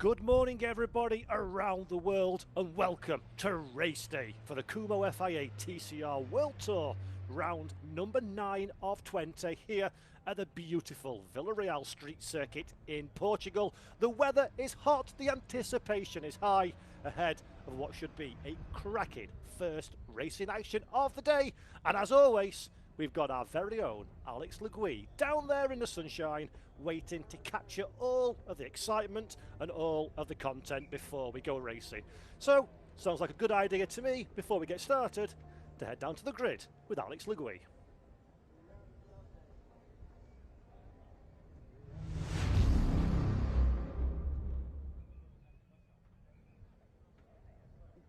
Good morning, everybody around the world, and welcome to race day for the Kumho FIA TCR World Tour, round number 9 of 20 here at the beautiful Vila street circuit in Portugal. The weather is hot, the anticipation is high ahead of what should be a cracking first racing action of the day. And as always, we've got our very own Alex Legui down there in the sunshine, waiting to capture all of the excitement and all of the content before we go racing. So, sounds like a good idea to me, before we get started, to head down to the grid with Alex Legui.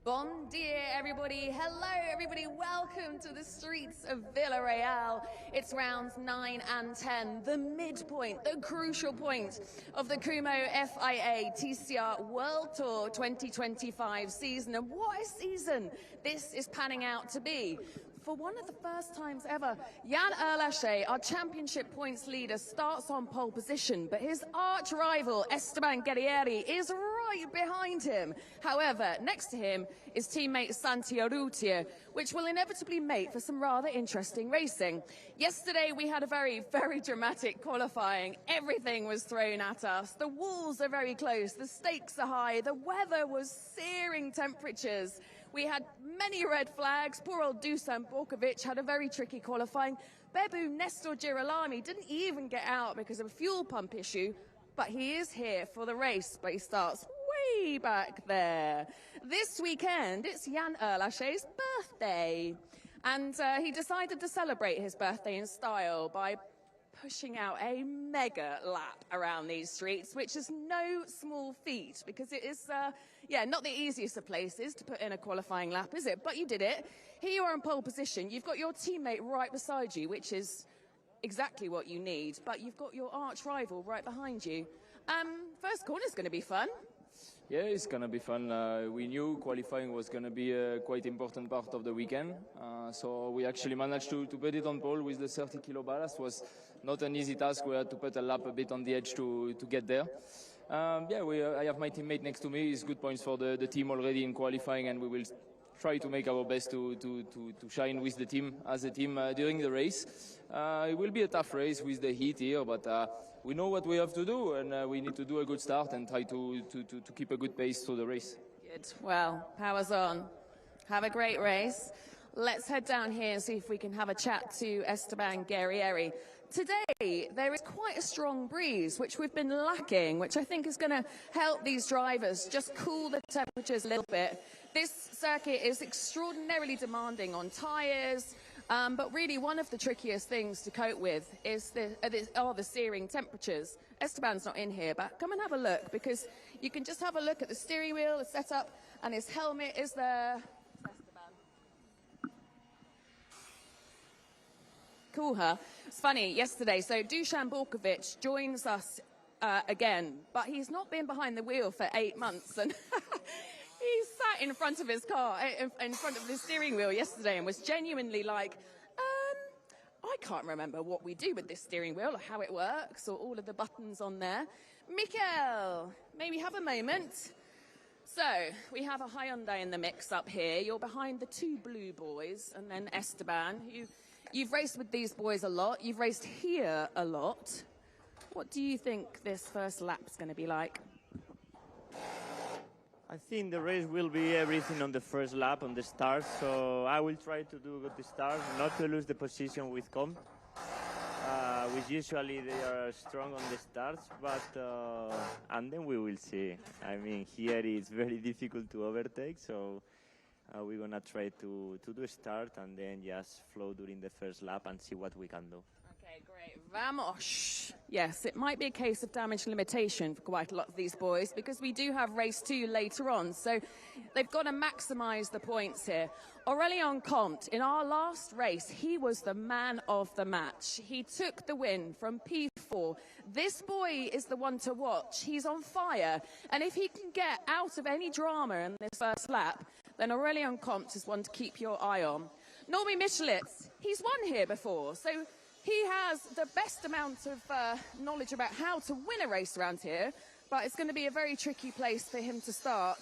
Bon dia, everybody. Hello, everybody. Welcome to the streets of Vila. It's rounds 9 and 10, the midpoint, the crucial point of the Kumho FIA TCR World Tour 2025 season. And what a season this is panning out to be. For one of the first times ever, Jan Erlache, our championship points leader, starts on pole position, but his arch rival, Esteban Guerrieri, is right behind him. However, next to him is teammate Santi Urrutia, which will inevitably make for some rather interesting racing. Yesterday, we had a very, very dramatic qualifying. Everything was thrown at us. The walls are very close. The stakes are high. The weather was searing temperatures. We had many red flags. Poor old Dusan Borkovic had a very tricky qualifying. Bebu Nestor Girolami didn't even get out because of a fuel pump issue, but he is here for the race, but he starts way back there. This weekend, it's Jan Erlache's birthday, and he decided to celebrate his birthday in style by pushing out a mega lap around these streets, which is no small feat because it is, not the easiest of places to put in a qualifying lap, is it? But you did it. Here you are in pole position. You've got your teammate right beside you, which is exactly what you need, but you've got your arch rival right behind you. First corner's going to be fun. Yeah, it's going to be fun. We knew qualifying was going to be a quite important part of the weekend. So we actually managed to put it on pole with the 30 kilo ballast. Was not an easy task. We had to put a lap a bit on the edge to get there. I have my teammate next to me. It's good points for the team already in qualifying, and we will try to make our best to shine with the team as a team during the race. It will be a tough race with the heat here, but we know what we have to do, and we need to do a good start and try to keep a good pace through the race. Good. Well, power's on. Have a great race. Let's head down here and see if we can have a chat to Esteban Guerrieri. Today, there is quite a strong breeze, which we've been lacking, which I think is going to help these drivers just cool the temperatures a little bit. This circuit is extraordinarily demanding on tyres, but really one of the trickiest things to cope with is the searing temperatures. Esteban's not in here, but come and have a look, because you can just have a look at the steering wheel, the setup, and his helmet is there. Cool, huh? It's funny, yesterday, so Dusan Borkovic joins us again, but he's not been behind the wheel for 8 months, and he sat in front of his car, in front of the steering wheel yesterday, and was genuinely like, I can't remember what we do with this steering wheel, or how it works, or all of the buttons on there. Mikel, maybe have a moment. So, we have a Hyundai in the mix up here. You're behind the 2 blue boys, and then Esteban, You've raced with these boys a lot. You've raced here a lot. What do you think this first lap's going to be like? I think the race will be everything on the first lap, on the start. So I will try to do good start, not to lose the position with Kumho, which usually they are strong on the starts. But and then we will see. I mean, here it's very difficult to overtake, so we're going to try to do a start and then just flow during the first lap and see what we can do. Okay, great. Vamos! Yes, it might be a case of damage limitation for quite a lot of these boys, because we do have race 2 later on, so they've got to maximise the points here. Aurélien Comte, in our last race, he was the man of the match. He took the win from P4. This boy is the one to watch. He's on fire, and if he can get out of any drama in this first lap, then Aurélien Comte is one to keep your eye on. Normi Michelitz, he's won here before, so he has the best amount of knowledge about how to win a race around here, but it's going to be a very tricky place for him to start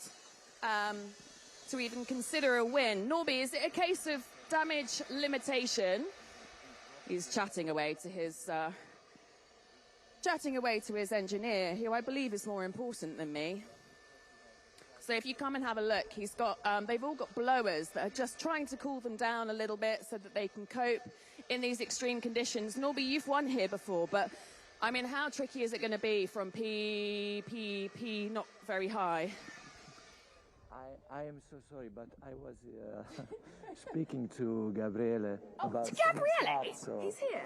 to even consider a win. Norby, is it a case of damage limitation? He's chatting away to his engineer, who I believe is more important than me. So if you come and have a look, he's got, they've all got blowers that are just trying to cool them down a little bit so that they can cope in these extreme conditions. Norby, you've won here before, but I mean, how tricky is it going to be from P, not very high? I am so sorry, but I was speaking to Gabriele about... to Gabriele? So He's here?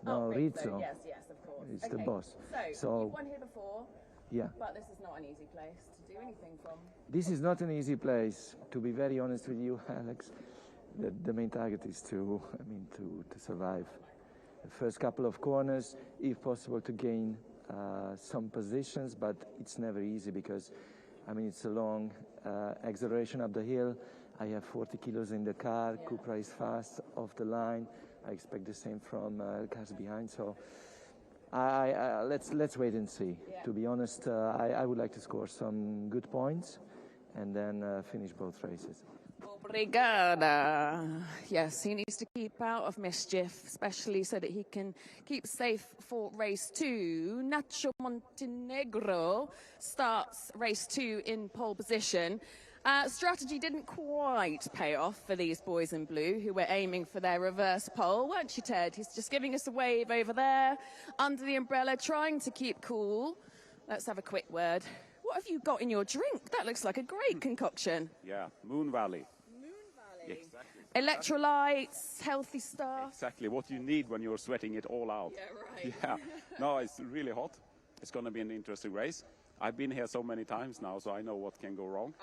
No, Rizzo. Yes, of course. It's the boss. So, you've won here before, yeah. But this is not an easy place to do anything from. This is not an easy place. To be very honest with you, Alex, the main target is to survive. The first couple of corners, if possible, to gain some positions, but it's never easy because, I mean, it's a long acceleration up the hill. I have 40 kilos in the car. Yeah. Cupra is fast off the line. I expect the same from cars behind. So let's wait and see. Yeah. To be honest, I would like to score some good points and then finish both races. Obrigada. Yes, he needs to keep out of mischief, especially so that he can keep safe for race 2. Nacho Montenegro starts race 2 in pole position. Strategy didn't quite pay off for these boys in blue who were aiming for their reverse pole, weren't you, Ted? He's just giving us a wave over there under the umbrella, trying to keep cool. Let's have a quick word. What have you got in your drink? That looks like a great concoction. Yeah, Moon Valley. Exactly. Electrolytes, healthy stuff. Exactly what you need when you're sweating it all out. Yeah, right. Yeah. No, it's really hot. It's going to be an interesting race. I've been here so many times now, so I know what can go wrong.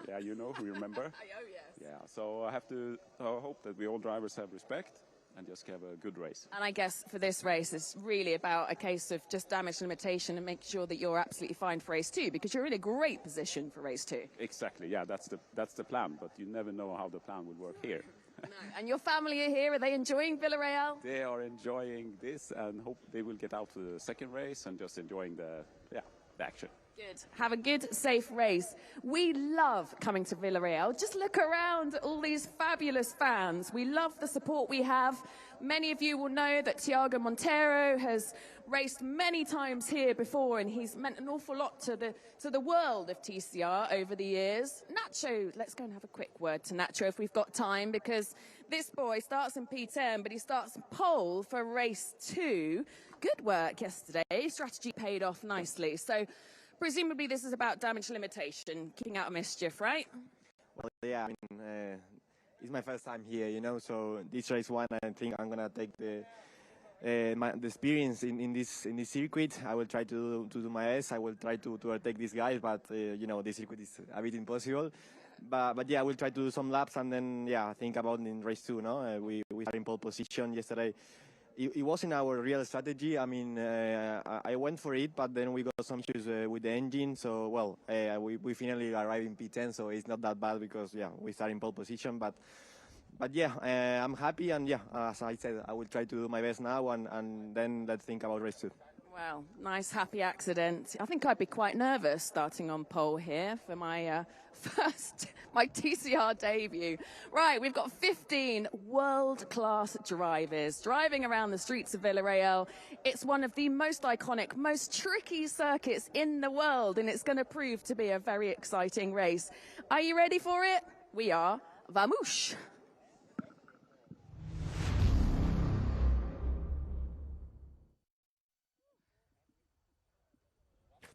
Yeah, you know, we remember. Oh, yes. Yeah, so I have to hope that we all drivers have respect and just have a good race. And I guess for this race, it's really about a case of just damage limitation and make sure that you're absolutely fine for race 2, because you're in a great position for race 2. Exactly, yeah, that's the plan, but you never know how the plan will work here. No. And your family are here. Are they enjoying Villarreal? They are enjoying this and hope they will get out for the second race and just enjoying the action. Good. Have a good, safe race. We love coming to Villarreal. Just look around at all these fabulous fans. We love the support we have. Many of you will know that Tiago Monteiro has raced many times here before, and he's meant an awful lot to the world of TCR over the years. Nacho, let's go and have a quick word to Nacho if we've got time, because this boy starts in P10, but he starts pole for race 2. Good work yesterday. Strategy paid off nicely. So presumably this is about damage limitation, keeping out of mischief, right? Well, yeah, I mean, it's my first time here, you know, so this race 1, I think I'm going to take the experience in this circuit. I will try to do my best. I will try to overtake these guys, but, you know, this circuit is a bit impossible. But yeah, I will try to do some laps and then, yeah, think about in race 2, no? We started in pole position yesterday. It wasn't our real strategy. I mean, I went for it, but then we got some issues with the engine. So, well, we finally arrived in P10, so it's not that bad because, yeah, we started in pole position. But yeah, I'm happy, and yeah, as I said, I will try to do my best now, and then let's think about race 2. Well, nice, happy accident. I think I'd be quite nervous starting on pole here for my my TCR debut. Right, we've got 15 world-class drivers driving around the streets of Villarreal. It's one of the most iconic, most tricky circuits in the world, and it's going to prove to be a very exciting race. Are you ready for it? We are. Vamos!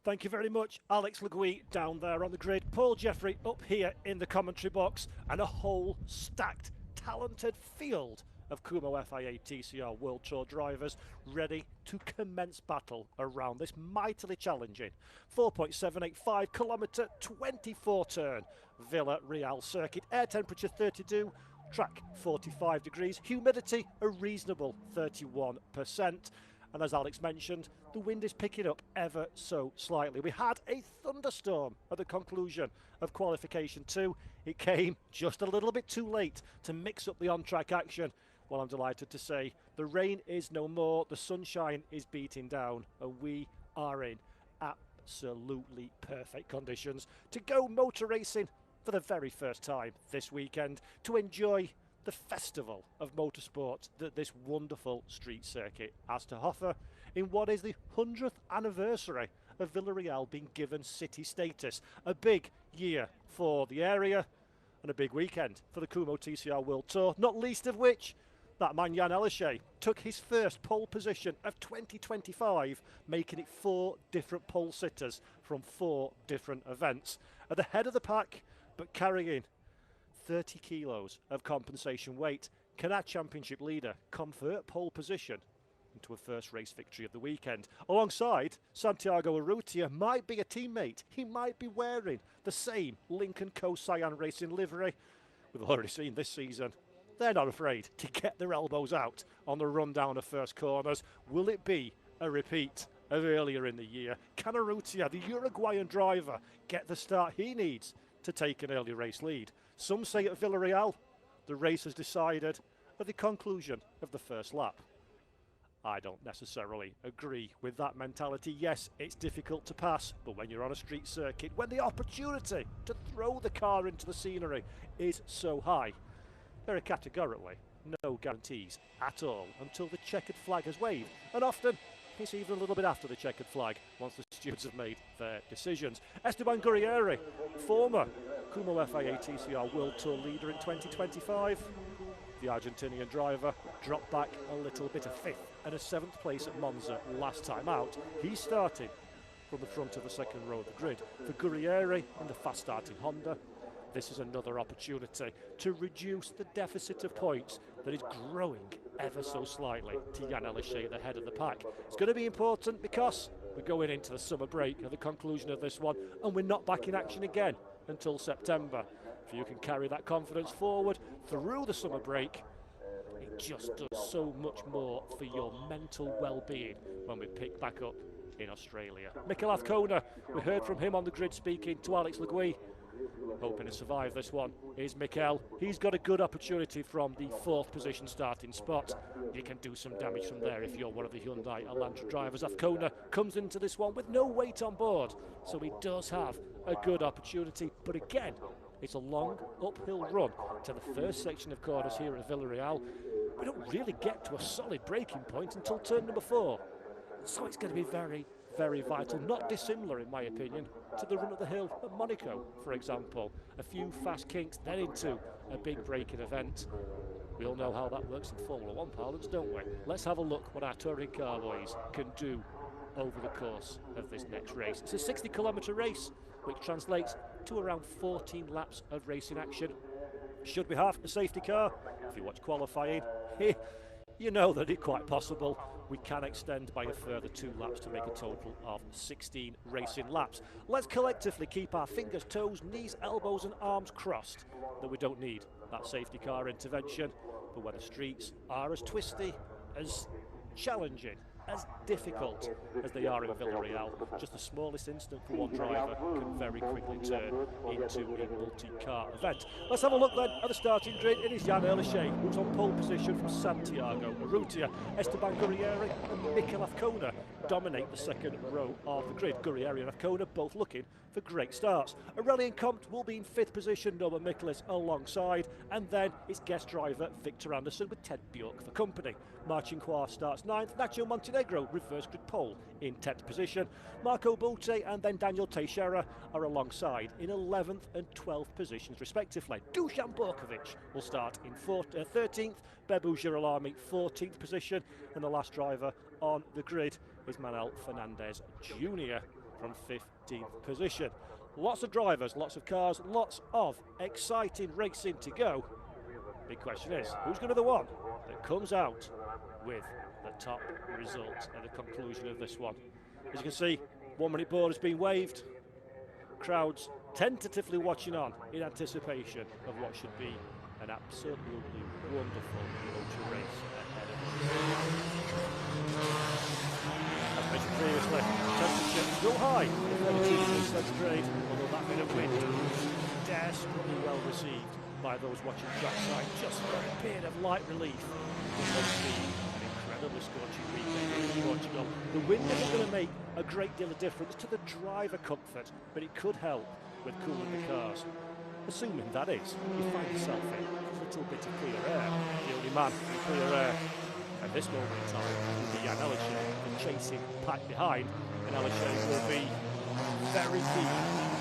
Thank you very much, Alex Le Gouy down there on the grid. Paul Jeffrey up here in the commentary box, and a whole stacked, talented field of Kumho FIA TCR World Tour drivers ready to commence battle around this mightily challenging 4.785 kilometre 24 turn Villarreal circuit. Air temperature 32, track 45 degrees, humidity a reasonable 31%. And as Alex mentioned, the wind is picking up ever so slightly. We had a thunderstorm at the conclusion of qualification 2. It came just a little bit too late to mix up the on-track action. Well, I'm delighted to say the rain is no more, the sunshine is beating down, and we are in absolutely perfect conditions to go motor racing for the very first time this weekend, to enjoy the festival of motorsport that this wonderful street circuit has to offer in what is the 100th anniversary of Villarreal being given city status. A big year for the area and a big weekend for the Kumho TCR World Tour, not least of which that man Jan Elysée took his first pole position of 2025, making it 4 different pole sitters from 4 different events. At the head of the pack, but carrying 30 kilos of compensation weight, can our championship leader convert pole position into a first race victory of the weekend? Alongside, Santiago Urrutia might be a teammate. He might be wearing the same Lincoln Co Cyan Racing livery. We've already seen this season they're not afraid to get their elbows out on the rundown of first corners. Will it be a repeat of earlier in the year? Can Urrutia, the Uruguayan driver, get the start he needs to take an early race lead? Some say at Villarreal, the race has decided at the conclusion of the first lap. I don't necessarily agree with that mentality. Yes, it's difficult to pass, but when you're on a street circuit, when the opportunity to throw the car into the scenery is so high, there are categorically no guarantees at all until the checkered flag has waved. And often, it's even a little bit after the checkered flag once the stewards have made their decisions. Esteban Gurrieri, former Kumho FIA TCR World Tour leader in 2025. The Argentinian driver dropped back a little bit, a 5th and a 7th place at Monza last time out. He started from the front of the second row of the grid. For Gurrieri in the fast-starting Honda, this is another opportunity to reduce the deficit of points that is growing ever so slightly to Jan Elysée at the head of the pack. It's going to be important because we're going into the summer break at the conclusion of this one, and we're not back in action again until September. If you can carry that confidence forward through the summer break, it just does so much more for your mental well-being when we pick back up in Australia. Mikel Azcona, we heard from him on the grid speaking to Alex Le Guy. Hoping to survive this one is Mikel. He's got a good opportunity from the 4th position starting spot. You can do some damage from there if you're one of the Hyundai Elantra drivers. Azcona comes into this one with no weight on board, so he does have a good opportunity. But again, it's a long uphill run to the first section of corners here at Villarreal. We don't really get to a solid braking point until turn number 4. So it's going to be very, very vital, not dissimilar in my opinion to the run of the hill at Monaco, for example. A few fast kinks, then into a big braking event. We all know how that works in Formula 1 parlance, don't we? Let's have a look what our touring car boys can do over the course of this next race. It's a 60-kilometre race, which translates to around 14 laps of racing action. Should we have a safety car? If you watch qualifying, you know that it's quite possible we can extend by a further 2 laps to make a total of 16 racing laps. Let's collectively keep our fingers, toes, knees, elbows and arms crossed that we don't need that safety car intervention. But when the streets are as twisty, as challenging, as difficult as they are in Villarreal, just the smallest instant for one driver can very quickly turn into a multi-car event. Let's have a look then at the starting grid. It is Jan Elysée who's on pole position from Santiago Urrutia. Esteban Gurrieri and Mikel Azcona dominate the second row of the grid. Gurrieri and Azcona both looking for great starts. Aurelien Comte will be in 5th position, Noah Michaelis alongside, and then it's guest driver Victor Anderson with Ted Bjork for company. Marcin Quar starts 9th, Nacho Montenegro reverse grid pole in 10th position. Marco Bolte and then Daniel Teixeira are alongside in 11th and 12th positions respectively. Dusan Borkovic will start in 13th, Bebu Girolami 14th position, and the last driver on the grid is Manuel Fernandez Jr. from 15th position. Lots of drivers, lots of cars, lots of exciting racing to go. Big question is, who's going to be the one that comes out with the top result at the conclusion of this one? As you can see, 1 minute board has been waved. Crowds tentatively watching on in anticipation of what should be an absolutely wonderful motor race ahead of us. As mentioned previously, temperature still high at 32 degrees centigrade, although that bit of wind desperately well received by those watching trackside, just for a bit of light relief. It must be an incredible incredibly scorching weekend in Portugal. The wind isn't going to make a great deal of difference to the driver comfort, but it could help with cooling the cars. Assuming that is, you find yourself in a little bit of clear air. The only man in clear air at this moment in time will be Jan Aleshay, the chasing pack behind, and Aleshay will be very keen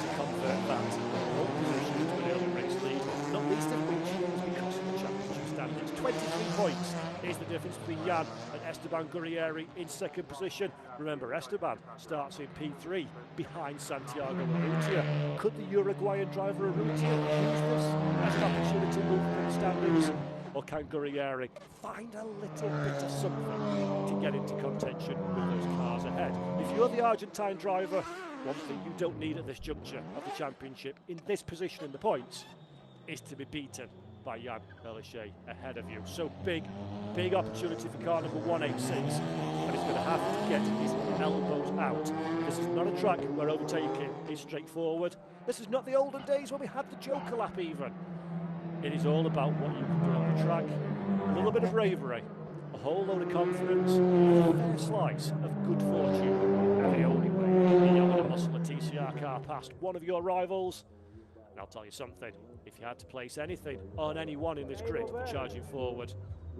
to convert that pole position to an early race lead, not least of which is because of the championship standards. 23 points is the difference between Jan and Esteban Gurrieri in second position. Remember, Esteban starts in P3 behind Santiago Urrutia. Could the Uruguayan driver Urrutia use this as an opportunity to move in the standings? Or can Gurrieri find a little bit of something to get into contention with those cars ahead? If you're the Argentine driver, one thing you don't need at this juncture of the championship, in this position in the points, is to be beaten by Jan Aleshay ahead of you. So big opportunity for car number 186, and he's going to have to get his elbows out. This is not a track where overtaking is straightforward. This is not the olden days when we had the Joker lap even. It is all about what you can do on the track, a little bit of bravery, a whole load of confidence, and a fair slice of good fortune. And the only way you're going to muscle a TCR car past one of your rivals. And I'll tell you something, if you had to place anything on anyone in this grid charging forward,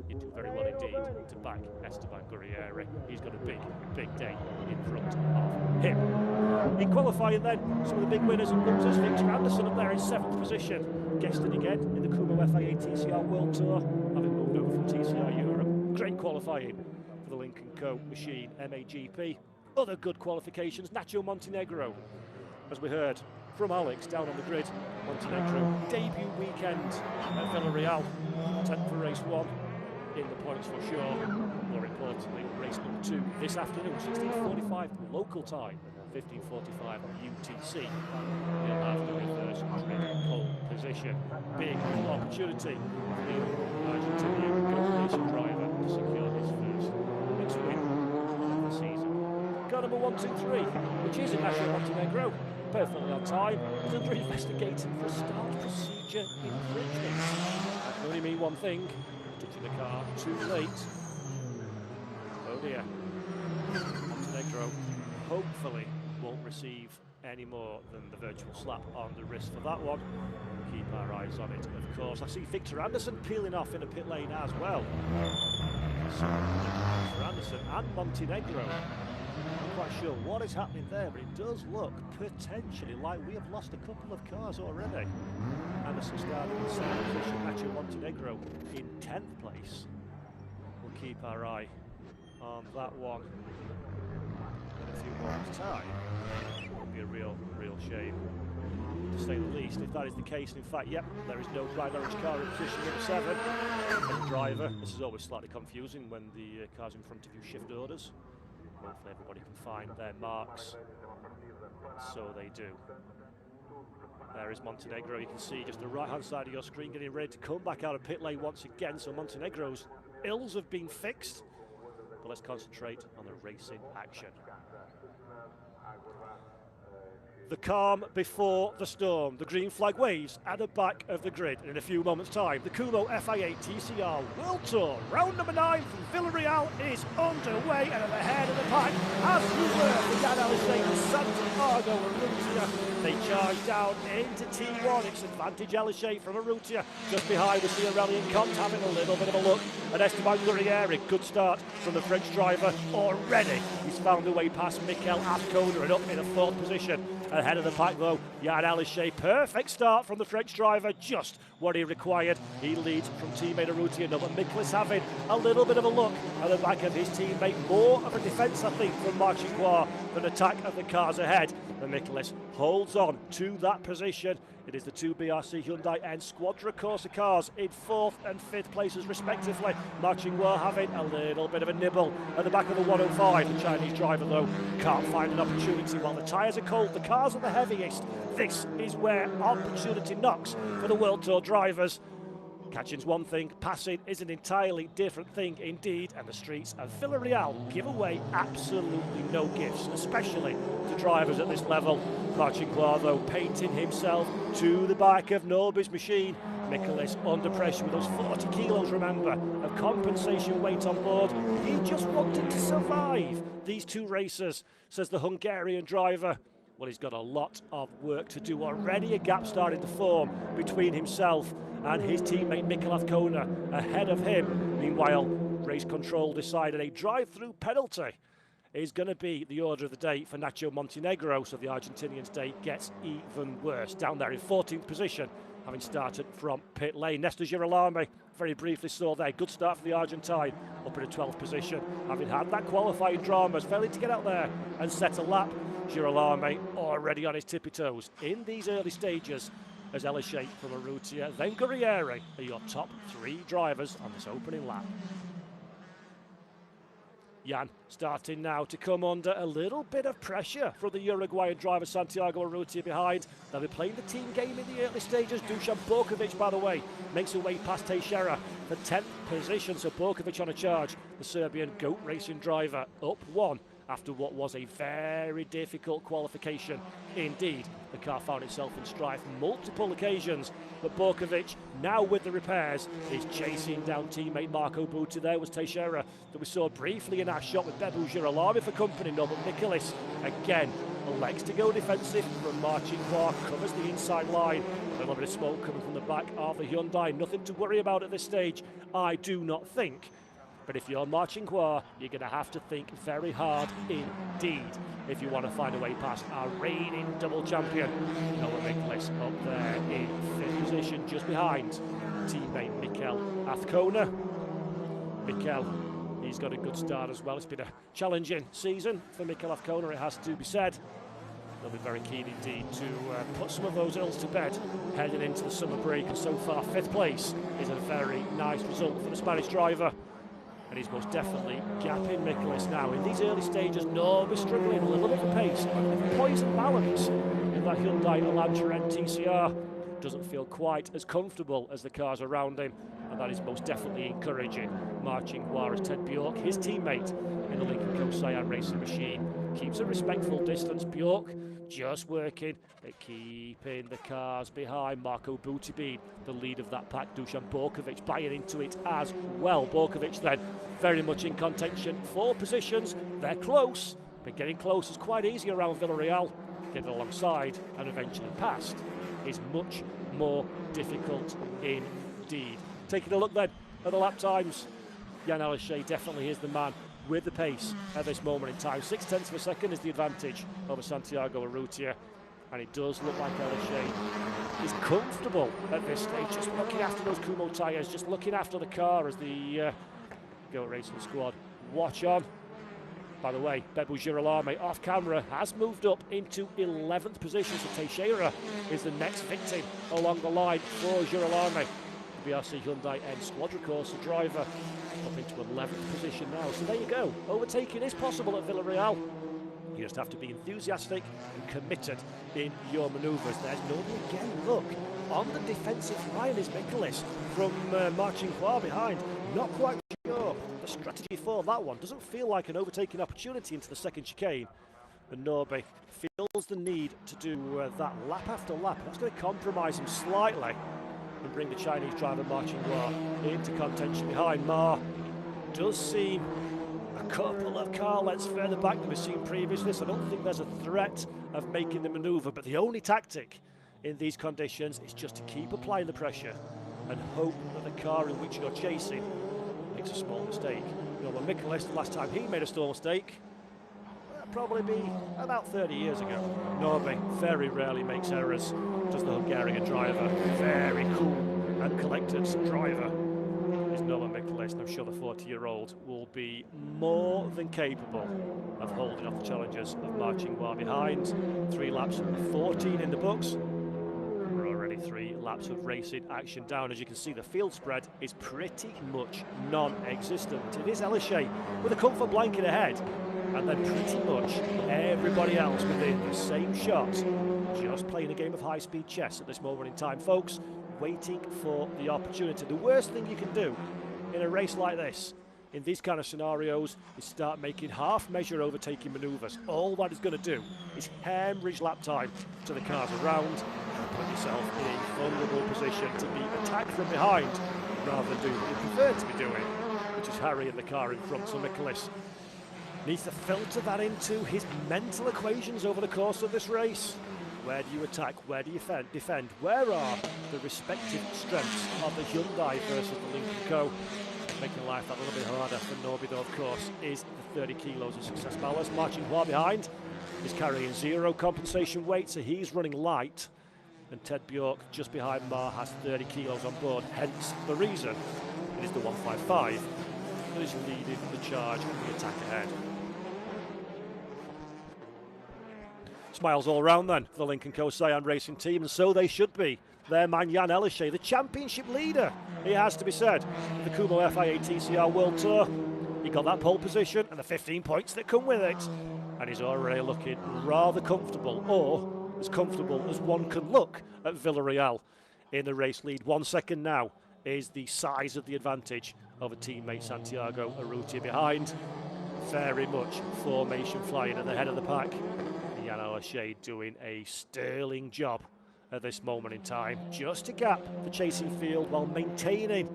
you'd do very well indeed to back Esteban Gurrieri. He's got a big day in front of him. In qualifying then, some of the big winners and losers. Victor Anderson up there in 7th position, guested again in the Kumho FIA TCR World Tour, having moved over from TCR Europe. Great qualifying for the Lincoln Co machine MAGP. Other good qualifications, Nacho Montenegro, as we heard from Alex down on the grid. Montenegro debut weekend at Villarreal, 10th for race 1 in the points for sure. More importantly, race number 2 this afternoon, 16:45 local time, 15:45 UTC. He'll have the reverse grid pole position. Big opportunity for the Argentinian gold racing driver to secure his first race win of the season. Car number 1, 2, 3, which is Nacho Montenegro, perfectly on time, is under investigation for a start procedure infringement. That can only mean one thing: touching the car too late. Oh dear. Montenegro hopefully won't receive any more than the virtual slap on the wrist for that one. We'll keep our eyes on it, of course. I see Victor Anderson peeling off in a pit lane as well. So, Victor Anderson and Montenegro. I'm not quite sure what is happening there, but it does look potentially like we have lost a couple of cars already. Anderson started in 7th position, Nacho Montenegro in 10th place. We'll keep our eye on that one in a few moments' time. It would be a real shame, to say the least, if that is the case. And in fact, yep, there is no bright orange car in position number 7. As a driver, this is always slightly confusing when the cars in front of you shift orders. Hopefully everybody can find their marks. So they do. There is Montenegro. You can see just the right-hand side of your screen getting ready to come back out of pit lane once again. So Montenegro's ills have been fixed. But let's concentrate on the racing action. The calm before the storm. The green flag waves at the back of the grid. And in a few moments' time, the Kumho FIA TCR World Tour round number 9 from Villarreal is underway, and at the head of the pack, as we were for Jan Aleshay and Santiago Urrutia. They charge down into T1. It's advantage Aleshay from Urrutia. Just behind, we see Aurelien Comte having a little bit of a look at Esteban Gurrieri. Good start from the French driver already. He's found a way past Mikel Azcona and up in a 4th position. Ahead of the pack though, Jan Aleshay, perfect start from the French driver, just what he required. He leads from teammate Urrutia, but Miklis having a little bit of a look at the back of his teammate. More of a defence, I think, from Marchingois than attack of the cars ahead. And Miklis holds on to that position. It is the 2 BRC Hyundai N Squadra Corsa cars in 4th and 5th places respectively. Marchingois having a little bit of a nibble at the back of the 105. The Chinese driver though can't find an opportunity while the tyres are cold, the cars are the heaviest. This is where opportunity knocks for the World Tour drivers. Catching's one thing, passing is an entirely different thing indeed, and the streets of Villarreal give away absolutely no gifts, especially to drivers at this level. Marchingois though painting himself to the back of Norby's machine Mikulis under pressure with those 40 kilos, remember, of compensation weight on board. He just wanted to survive these two races, says the Hungarian driver. Well, he's got a lot of work to do already. A gap started to form between himself and his teammate Mikel Azcona ahead of him. Meanwhile, race control decided a drive-through penalty is going to be the order of the day for Nacho Montenegro, so the Argentinian's day gets even worse. Down there in 14th position, having started from pit lane. Nestor Girolami, very briefly saw there, good start for the Argentine, up in a 12th position, having had that qualifying dramas, failing to get out there and set a lap. Girolami already on his tippy toes in these early stages, as Elishay from Urrutia, then Guerrieri are your top three drivers on this opening lap. Jan starting now to come under a little bit of pressure from the Uruguayan driver Santiago Urrutia behind. They'll be playing the team game in the early stages. Dusan Borkovic, by the way, makes her way past Teixeira for 10th position. So Borkovic on a charge, the Serbian GOAT racing driver, up one after what was a very difficult qualification indeed. The car found itself in strife multiple occasions, but Borkovic, now with the repairs, is chasing down teammate Marco Buti. There was Teixeira that we saw briefly in our shot with Bebu Girolami for company. No, but Mikulis again elects to go defensive from Marcin Kvar, covers the inside line. A little bit of smoke coming from the back of the Hyundai. Nothing to worry about at this stage, I do not think. But if you're Marcin Kvar, you're going to have to think very hard indeed if you want to find a way past our reigning double champion. Noah Mikulis up there in 5th position, just behind teammate Mikel Azcona. Mikel, he's got a good start as well. It's been a challenging season for Mikel Azcona, it has to be said. They'll be very keen indeed to put some of those ills to bed heading into the summer break. And so far, 5th place is a very nice result for the Spanish driver. And he's most definitely gapping Mikulis now. In these early stages, Norby's struggling a little bit of pace. A poison balance in that Hyundai Elantra TCR. Doesn't feel quite as comfortable as the cars around him, and that is most definitely encouraging. Marcin Kvar as Ted Bjork, his teammate in the Lincoln Co Cyan racing machine, keeps a respectful distance. Bjork just working at keeping the cars behind. Marco Buti, the lead of that pack. Dusan Borkovic buying into it as well. Borkovic then very much in contention for positions. They're close, but getting close is quite easy around Villarreal. Getting alongside and eventually past is much more difficult indeed. Taking a look then at the lap times, Jan Elishay definitely is the man with the pace at this moment in time. 0.6 of a second is the advantage over Santiago Urrutia, and it does look like Elishay is comfortable at this stage, just looking after those Kumho tyres, just looking after the car as the GOAT Racing squad watch on. By the way, Bebu Girolami off camera has moved up into 11th position, so Teixeira is the next victim along the line for Girolami. The BRC Hyundai N Squadra driver up into 11th position now. So there you go. Overtaking is possible at Villarreal. You just have to be enthusiastic and committed in your manoeuvres. There's nobody again. Look, on the defensive line is Mikulis from Marcin Kvar behind. Not quite sure the strategy for that one. Doesn't feel like an overtaking opportunity into the second chicane. And Norby feels the need to do that lap after lap. That's going to compromise him slightly and bring the Chinese driver Marcin Kvar into contention behind. Ma does seem a couple of car lengths further back than we've seen previously, so I don't think there's a threat of making the manoeuvre, but the only tactic in these conditions is just to keep applying the pressure and hope that the car in which you're chasing makes a small mistake. You know, when Mikulis, the last time he made a small mistake, probably be about 30 years ago. Norby very rarely makes errors, does the Hungarian driver. Very cool and collected driver is Noah Mikulis, and I'm sure the 40-year-old will be more than capable of holding off the challenges of Marcin Kvar behind. 3 laps, 14 in the books. We're already 3 laps of racing action down. As you can see, the field spread is pretty much non-existent. It is Elishay with a comfort blanket ahead, and then pretty much everybody else within the same shot, just playing a game of high-speed chess at this moment in time, folks, waiting for the opportunity. The worst thing you can do in a race like this in these kind of scenarios is start making half-measure overtaking manoeuvres. All that is going to do is hemorrhage lap time to the cars around and put yourself in a vulnerable position to be attacked from behind rather than do what you prefer to be doing, which is Harry in the car in front. So Nicholas needs to filter that into his mental equations over the course of this race. Where do you attack? Where do you defend? Where are the respective strengths of the Hyundai versus the Lincoln Co? Making life that little bit harder for Norby, though, of course, is the 30 kilos of success ballast. Marching Hua behind is carrying 0 compensation weight, so he's running light. And Ted Bjork, just behind Mar, has 30 kilos on board, hence the reason it is the 155 that is leading the charge and the attack ahead. Smiles all round then for the Lincoln Co Cyan Racing team, and so they should be. Their man Jan Elishay, the championship leader, he has to be said, the Kumho FIA TCR World Tour. He got that pole position and the 15 points that come with it, and he's already looking rather comfortable, or as comfortable as one can look at Villarreal in the race lead. 1 second now is the size of the advantage over teammate Santiago Urrutia behind. Very much formation flying at the head of the pack. Jan Elishay doing a sterling job at this moment in time, just to gap the chasing field while maintaining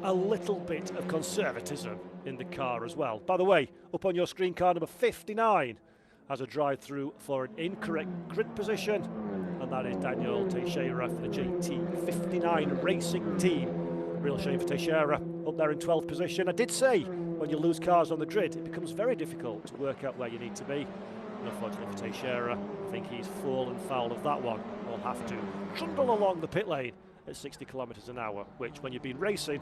a little bit of conservatism in the car as well. By the way, up on your screen, car number 59 has a drive-through for an incorrect grid position, and that is Daniel Teixeira for the JT59 Racing team. Real shame for Teixeira, up there in 12th position. I did say, when you lose cars on the grid, it becomes very difficult to work out where you need to be. Unfortunately for Teixeira, I think he's fallen foul of that one. Will have to trundle along the pit lane at 60 kilometres an hour, which when you've been racing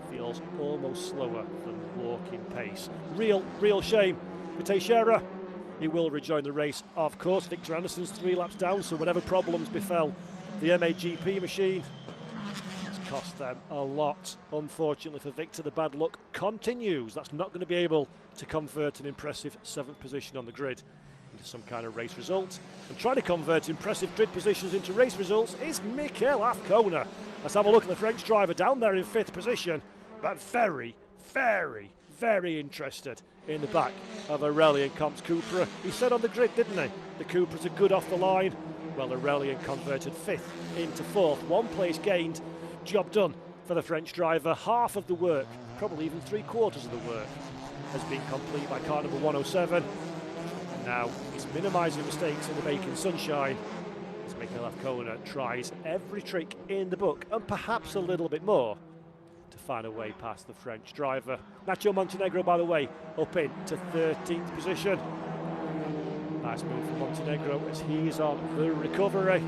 feels almost slower than walking pace. Real shame for Teixeira. He will rejoin the race, of course. Victor Anderson's 3 laps down, so whatever problems befell the MAGP machine, it's cost them a lot. Unfortunately for Victor, the bad luck continues. That's not going to be able to convert an impressive 7th position on the grid into some kind of race result. And trying to convert impressive grid positions into race results is Mikel Afkona. Let's have a look at the French driver down there in 5th position, but very, very, very interested in the back of Aurelien Comp's Cupra. He said on the grid, didn't he? The Cupras are good off the line. Well, Aurelien converted 5th into 4th. 1 place gained. Job done for the French driver. Half of the work, probably even 3/4 of the work, has been complete by car number 107. Now he's minimising mistakes in the baking sunshine as Mikel Afkona tries every trick in the book and perhaps a little bit more to find a way past the French driver. Nacho Montenegro, by the way, up into 13th position. Nice move from Montenegro as he's on the recovery.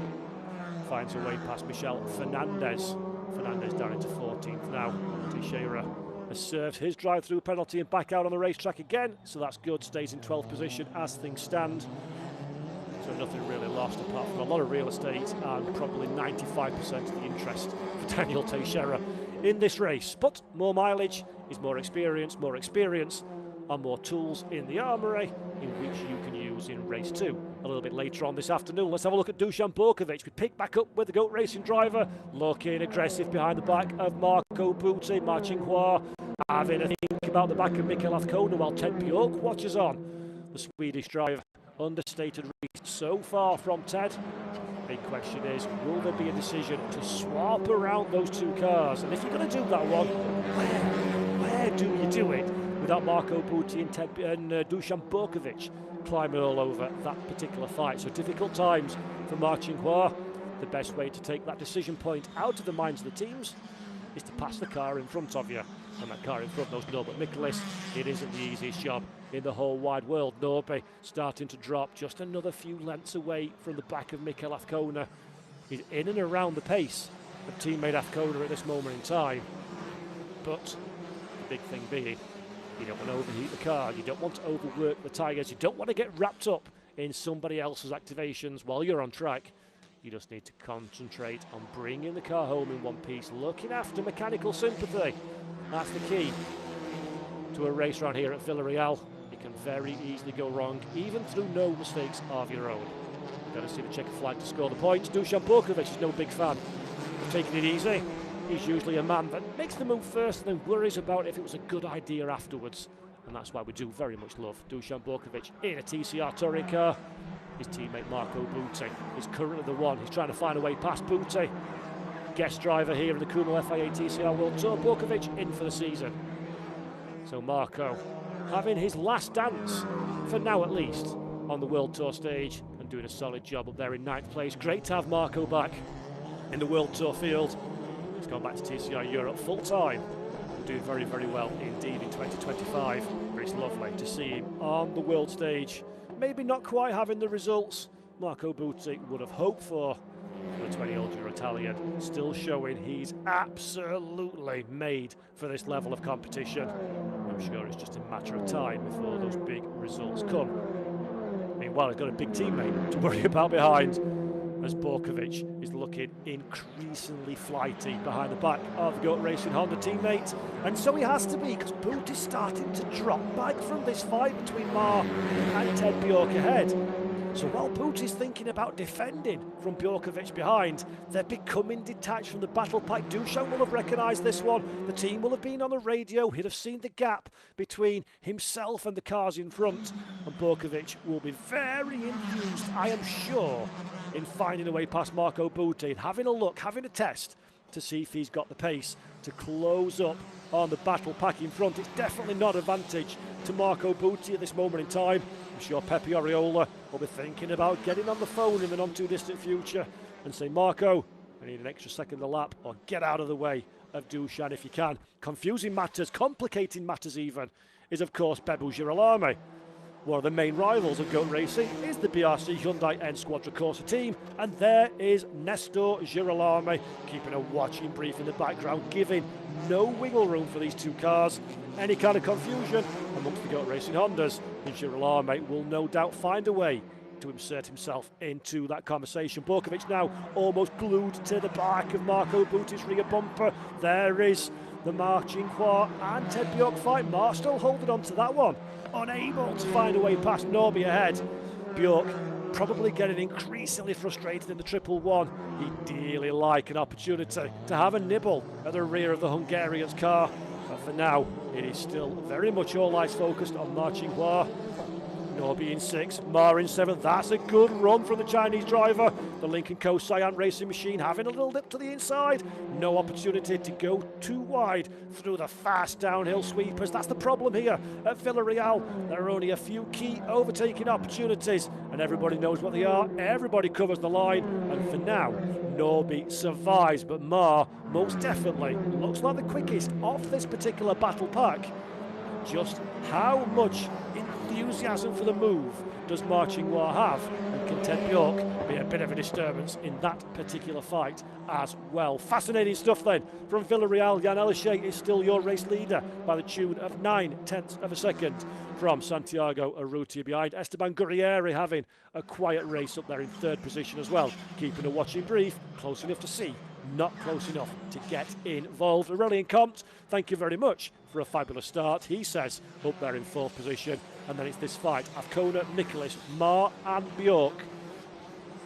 Finds a way past Michel Fernandez. Fernandez down into 14th now. Teixeira has served his drive-through penalty and back out on the racetrack again, so that's good. Stays in 12th position as things stand. So nothing really lost apart from a lot of real estate and probably 95% of the interest for Daniel Teixeira in this race. But more mileage is more experience and more tools in the armoury in which you can use in race 2. A little bit later on this afternoon, let's have a look at Dusan Borkovic. We pick back up with the GOAT Racing driver, looking aggressive behind the back of Marco Butti. Marching Hua having a think about the back of Mikel Afkona while Ted Bjork watches on. The Swedish driver, understated race so far from Ted. Big question is, will there be a decision to swap around those 2 cars? And if you're going to do that one, where do you do it without Marco Butti and Dusan Borkovic climbing all over that particular fight? So difficult times for Marching Hua. The best way to take that decision point out of the minds of the teams is to pass the car in front of you. And that car in front knows Norbert Nicholas. It isn't the easiest job in the whole wide world. Norby starting to drop just another few lengths away from the back of Mikel Afkona. He's in and around the pace of teammate Afkona at this moment in time. But the big thing being, you don't want to overheat the car, you don't want to overwork the tyres, you don't want to get wrapped up in somebody else's activations while you're on track. You just need to concentrate on bringing the car home in one piece, looking after mechanical sympathy. That's the key to a race around here at Villarreal. It can very easily go wrong, even through no mistakes of your own. Going to see the checker flag to score the points. Dusan Borkovic is no big fan of taking it easy. He's usually a man that makes the move first and then worries about if it was a good idea afterwards. And that's why we do very much love Dusan Borkovic in a TCR touring car. His teammate Marco Butti is currently the one. He's trying to find a way past Butti. Guest driver here in the Kumho FIA TCR World Tour. Borkovic in for the season. So Marco having his last dance, for now at least, on the World Tour stage and doing a solid job up there in 9th place. Great to have Marco back in the World Tour field. He's gone back to TCR Europe full time and doing very, very well indeed in 2025. But it's lovely to see him on the world stage. Maybe not quite having the results Marco Butti would have hoped for. The 20-year-old Italian still showing he's absolutely made for this level of competition. I'm sure it's just a matter of time before those big results come. Meanwhile, he's got a big teammate to worry about behind, as Borkovic is looking increasingly flighty behind the back of the GOAT Racing Honda teammate. And so he has to be, because Boot is starting to drop back from this fight between Mar and Ted Bjork ahead. So while Boot is thinking about defending from Bjorkovic behind, they're becoming detached from the battle pack. Dusan will have recognised this one. The team will have been on the radio. He'd have seen the gap between himself and the cars in front. And Borkovic will be very enthused, I am sure, in finding a way past Marco Butti and having a look, having a test to see if he's got the pace to close up on the battle pack in front. It's definitely not advantage to Marco Butti at this moment in time. I'm sure Pepe Oriola will be thinking about getting on the phone in the not too distant future and say, Marco, I need an extra second a lap, or get out of the way of Dusan if you can. Confusing matters, complicating matters even, is of course Bebu Girolami. One of the main rivals of GOAT Racing is the BRC Hyundai N Squadra Corsa team, and there is Nestor Girolami keeping a watching brief in the background, giving no wiggle room for these two cars. Any kind of confusion amongst the GOAT Racing Hondas, and Girolami will no doubt find a way to insert himself into that conversation. Borkovic now almost glued to the back of Marco Butti's rear bumper. There is the Marcin Hua and Ted Bjork fight. Mar still holding on to that one, unable to find a way past Norby ahead. Bjork probably getting increasingly frustrated in the 111. He'd dearly like an opportunity to have a nibble at the rear of the Hungarian's car. But for now, it is still very much all eyes focused on Marcin Hua. Norby in 6th, Mar in 7th. That's a good run from the Chinese driver. The Lincoln Co. Cyan Racing Machine having a little dip to the inside. No opportunity to go too wide through the fast downhill sweepers. That's the problem here at Villarreal. There are only a few key overtaking opportunities, and everybody knows what they are. Everybody covers the line, and for now, Norby survives. But Mar most definitely looks like the quickest off this particular battle pack. Just how much enthusiasm for the move does Marcin Hua have, and can Ted Bjork be a bit of a disturbance in that particular fight as well? Fascinating stuff then from Villarreal. Jan Elishay is still your race leader by the tune of 9/10 of a second from Santiago Urrutia behind. Esteban Gurrieri having a quiet race up there in 3rd position as well, keeping a watching brief, close enough to see, not close enough to get involved. Aurelien Comte, thank you very much for a fabulous start, he says, up there in 4th position. And then it's this fight, Afkona, Nicholas, Mar and Bjork,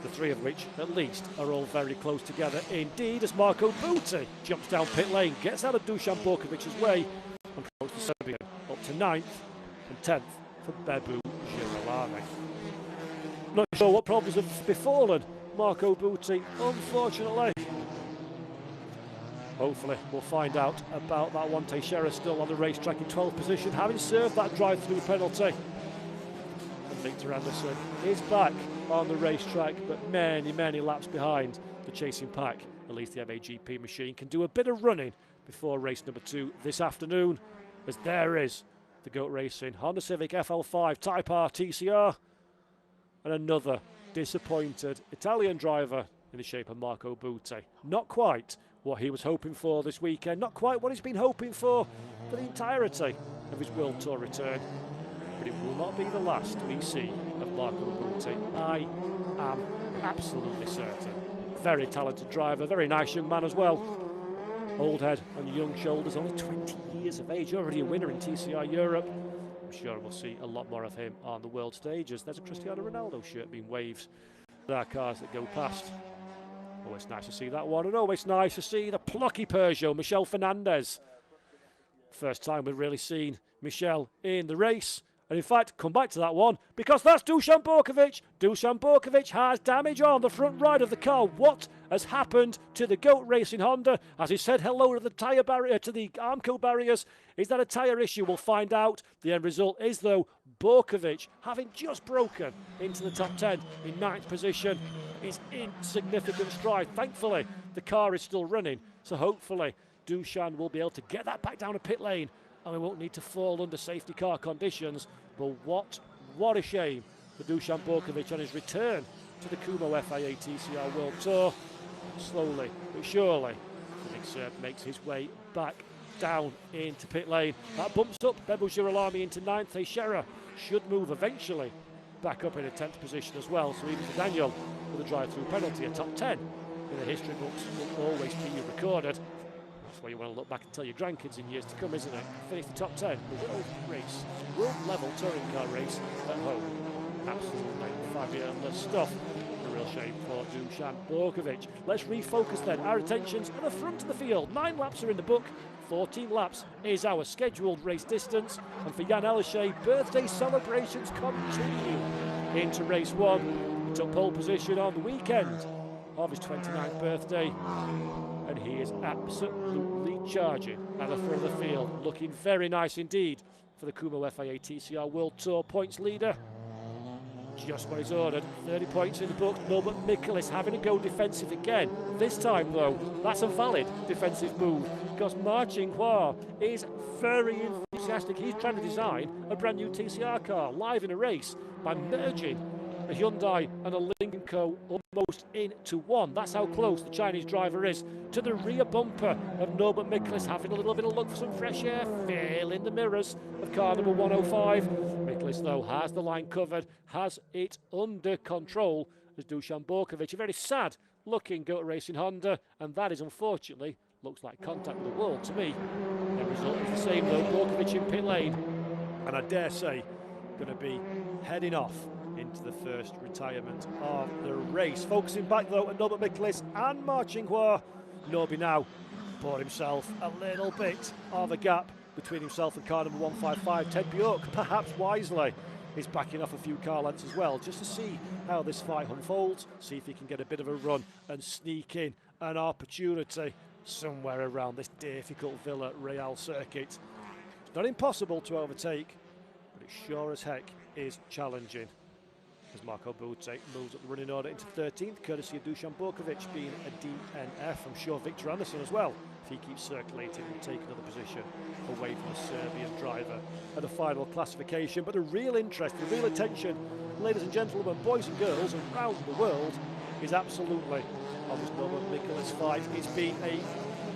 the three of which at least are all very close together indeed, as Marco Butti jumps down pit lane, gets out of Dusan Borkovic's way and promotes the Serbian up to 9th and 10th for Bebu Girolami. Not sure what problems have befallen Marco Butti, unfortunately. Hopefully we'll find out about that one. Teixeira still on the racetrack in 12th position, having served that drive-through penalty. And Victor Anderson is back on the racetrack, but many, many laps behind the chasing pack. At least the MAGP machine can do a bit of running before race number 2 this afternoon, as there is the GOAT Racing Honda Civic FL5 Type R TCR, and another disappointed Italian driver in the shape of Marco Butti. Not quite what he was hoping for this weekend, not quite what he's been hoping for the entirety of his World Tour return, but it will not be the last we see of Marco Butti. I am absolutely certain. Very talented driver, very nice young man as well. Old head on young shoulders, only 20 years of age, already a winner in TCR Europe. I'm sure we'll see a lot more of him on the world stages. There's a Cristiano Ronaldo shirt being waved at our cars that go past. Always nice to see that one, and always nice to see the plucky Peugeot, Michel Fernandez. First time we've really seen Michel in the race. And in fact, come back to that one, because that's Dusan Borkovic. Dusan Borkovic has damage on the front right of the car. What has happened to the GOAT Racing Honda? As he said hello to the tyre barrier, to the Armco barriers, is that a tyre issue? We'll find out. The end result is, though, Borkovic, having just broken into the top 10 in 9th position, is in significant stride. Thankfully, the car is still running, so hopefully Dusan will be able to get that back down a pit lane, and we won't need to fall under safety car conditions. But what a shame for Dusan Borkovic on his return to the Kumho FIA TCR World Tour. Slowly but surely, the big Serb makes his way back down into pit lane. That bumps up Bebo Girolami into 9th. Teixeira should move eventually back up in a 10th position as well. So even for Daniel, with a drive-through penalty, a top 10 in the history books will always be recorded. That's why you want to look back and tell your grandkids in years to come, isn't it? Finish the top 10, the world race, world-level touring car race at home. Absolutely fabulous stuff. A real shame for Dusan Borkovic. Let's refocus then. Our attention's at the front of the field. 9 laps are in the book. 14 laps is our scheduled race distance. And for Jan Elyshe, birthday celebrations continue into race 1. He took pole position on the weekend of his 29th birthday. And he is absolutely charging at the front of the field. Looking very nice indeed for the Kumho FIA TCR World Tour points leader. Just what he's ordered. 30 points in the book. Norbert Michaelis having to go defensive again. This time, though, that's a valid defensive move, because Ma Qinghua is very enthusiastic. He's trying to design a brand new TCR car live in a race by merging a Hyundai and a Lincoln Co. almost into one. That's how close the Chinese driver is to the rear bumper of Norbert Michaelis, having a little bit of look for some fresh air, feeling the mirrors of car number 105. Michaelis, though, has the line covered, has it under control, as Dusan Borkovic, a very sad looking GOAT Racing Honda, and that is unfortunately looks like contact with the wall to me. The result is the same, though. Borkovic in pit lane, and I dare say going to be heading off into the first retirement of the race. Focusing back, though, at Norbert Michaelis and Ma Qinghua. Norby now bought himself a little bit of a gap between himself and car number 155. Ted Bjork, perhaps wisely, is backing off a few car lengths as well, just to see how this fight unfolds, see if he can get a bit of a run and sneak in an opportunity somewhere around this difficult Vila Real circuit. It's not impossible to overtake, but it sure as heck is challenging. As Marco Butte moves up the running order into 13th, courtesy of Dusan Borkovic being a DNF. I'm sure Victor Anderson as well, if he keeps circulating, will take another position away from the Serbian driver at the final classification. But the real interest, the real attention, ladies and gentlemen, boys and girls around the world, is absolutely on this Norbert Michaelis fight. It's been a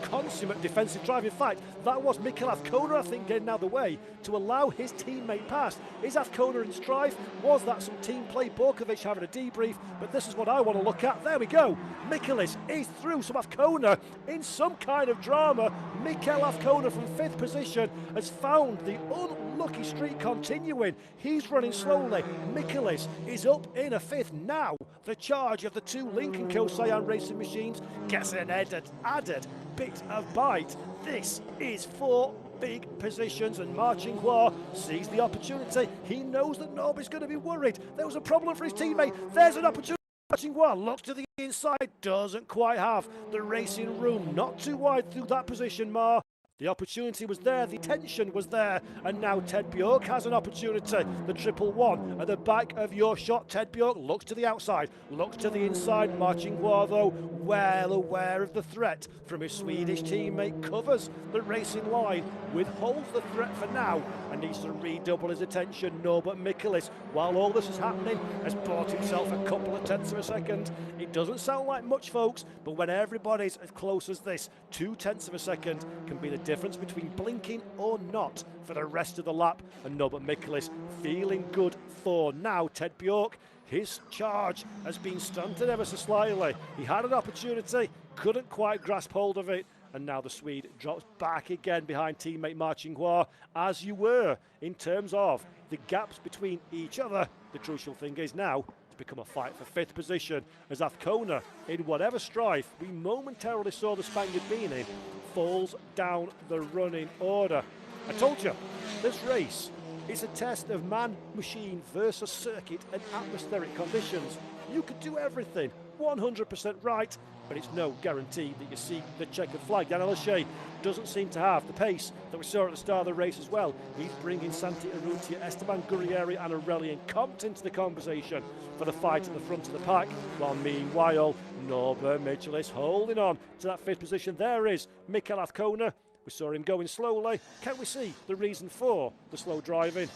consummate defensive drive. In fact, that was Mikel Azcona, I think, getting out of the way to allow his teammate past. Is Azcona in strife? Was that some team play? Borkovic having a debrief, but this is what I want to look at. There we go. Michaelis is through. Some Azcona in some kind of drama. Mikel Azcona from 5th position has found the unlucky streak continuing. He's running slowly. Michaelis is up in a 5th now. The charge of the 2 Lincoln Co. Cyan racing machines gets an added bit of bite. This is 4 big positions, and Ma Qinghua sees the opportunity. He knows that Norby's going to be worried. There was a problem for his teammate. There's an opportunity. Ma Qinghua looks to the inside, doesn't quite have the racing room. Not too wide through that position, Ma. The opportunity was there, the tension was there, and now Ted Bjork has an opportunity. The 111 at the back of your shot. Ted Bjork looks to the outside, looks to the inside. Ma Qinghua, though, well aware of the threat from his Swedish teammate, covers the racing line, withholds the threat for now, and needs to redouble his attention. Norbert Michaelis, while all this is happening, has bought himself a couple of tenths of a second. It doesn't sound like much, folks, but when everybody's as close as this, 2 tenths of a second can be the difference between blinking or not for the rest of the lap. And Norbert Michaelis feeling good for now. Ted Bjork, his charge has been stunted ever so slightly. He had an opportunity, couldn't quite grasp hold of it, and now the Swede drops back again behind teammate Ma Qinghua, as you were in terms of the gaps between each other. The crucial thing is now to become a fight for 5th position as Azcona, in whatever strife we momentarily saw the Spaniard being in, falls down the running order. I told you, this race is a test of man, machine versus circuit and atmospheric conditions. You could do everything 100% right, but it's no guarantee that you see the checkered flag. Jan Aleshe doesn't seem to have the pace that we saw at the start of the race as well. He's bringing Santi Urrutia, Esteban Gurrieri and Aurelien Comte into the conversation for the fight at the front of the pack, while meanwhile Norbert Michelis holding on to that 5th position. There is Mikel Azcona. We saw him going slowly. Can we see the reason for the slow driving?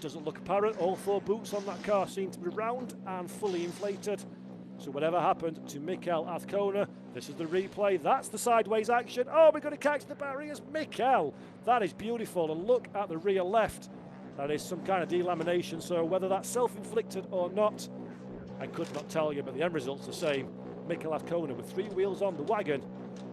Doesn't look apparent. All 4 boots on that car seem to be round and fully inflated. So whatever happened to Mikel Azcona, this is the replay. That's the sideways action. Oh, we're going to catch the barriers. Mikel, that is beautiful. And look at the rear left. That is some kind of delamination. So whether that's self-inflicted or not, I could not tell you, but the end result's the same. Mikel Azcona with 3 wheels on the wagon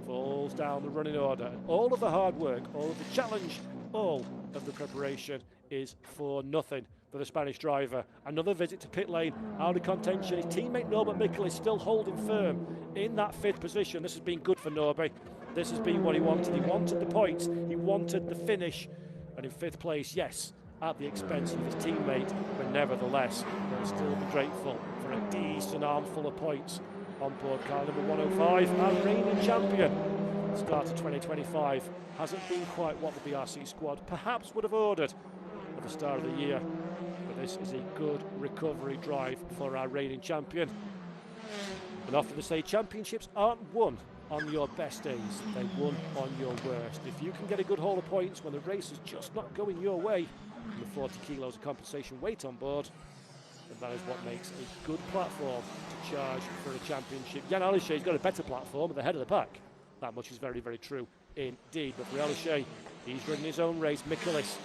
falls down the running order. And all of the hard work, all of the challenge, all of the preparation is for nothing for the Spanish driver. Another visit to pit lane, out of contention. His teammate Norbert Mikel is still holding firm in that 5th position. This has been good for Norby. This has been what he wanted. He wanted the points, he wanted the finish, and in 5th place, yes, at the expense of his teammate, but nevertheless, he'll still be grateful for a decent armful of points on board car number 105, our reigning champion. The start of 2025 hasn't been quite what the BRC squad perhaps would have ordered at the start of the year, but this is a good recovery drive for our reigning champion. And often they say championships aren't won on your best days, they're won on your worst. If you can get a good haul of points when the race is just not going your way, and the 40 kilos of compensation weight on board, then that is what makes a good platform to charge for a championship. Jan Aleshe's got a better platform at the head of the pack. That much is very, very true indeed. But for Aleshe, he's running his own race. Michelis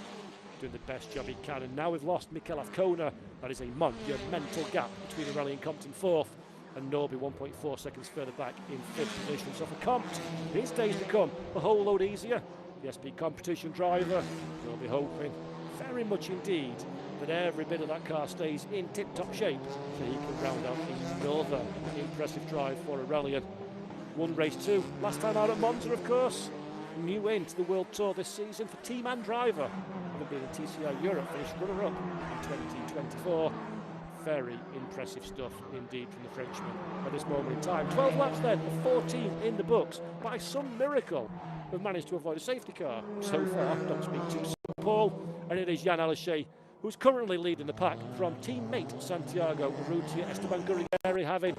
doing the best job he can. And now we've lost Mikel Azcona. That is a monumental gap between Aurelien Comte in 4th and Norby 1.4 seconds further back in 5th position. So for Comte, his days become a whole load easier. The SP competition driver will be hoping very much indeed that every bit of that car stays in tip-top shape so he can round out another impressive drive for Aurelien. Won race 2 last time out at Monza, of course. New into the World Tour this season for team and driver, having been in TCR Europe, finished runner-up in 2024. Very impressive stuff indeed from the Frenchman at this moment in time. 12 laps then, 14 in the books. By some miracle, we've managed to avoid a safety car so far. Don't speak too soon, Paul. And it is Jan Aleshe who's currently leading the pack from teammate Santiago Urrutia. Esteban Gurrieri having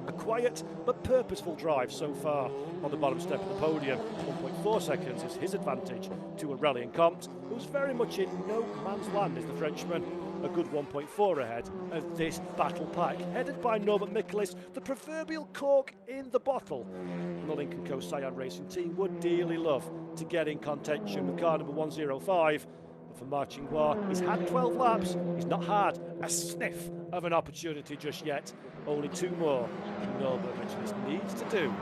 a quiet but purposeful drive so far on the bottom step of the podium. 1.4 seconds is his advantage to Aurelien Comte, who's very much in no man's land, is the Frenchman. A good 1.4 ahead of this battle pack, headed by Norbert Michelis, the proverbial cork in the bottle. And the Lincoln Co. Cyan Racing team would dearly love to get in contention with car number 105. But for Marchingois, he's had 12 laps, he's not had a sniff of an opportunity just yet. Only 2 more Norbert Michelis needs to do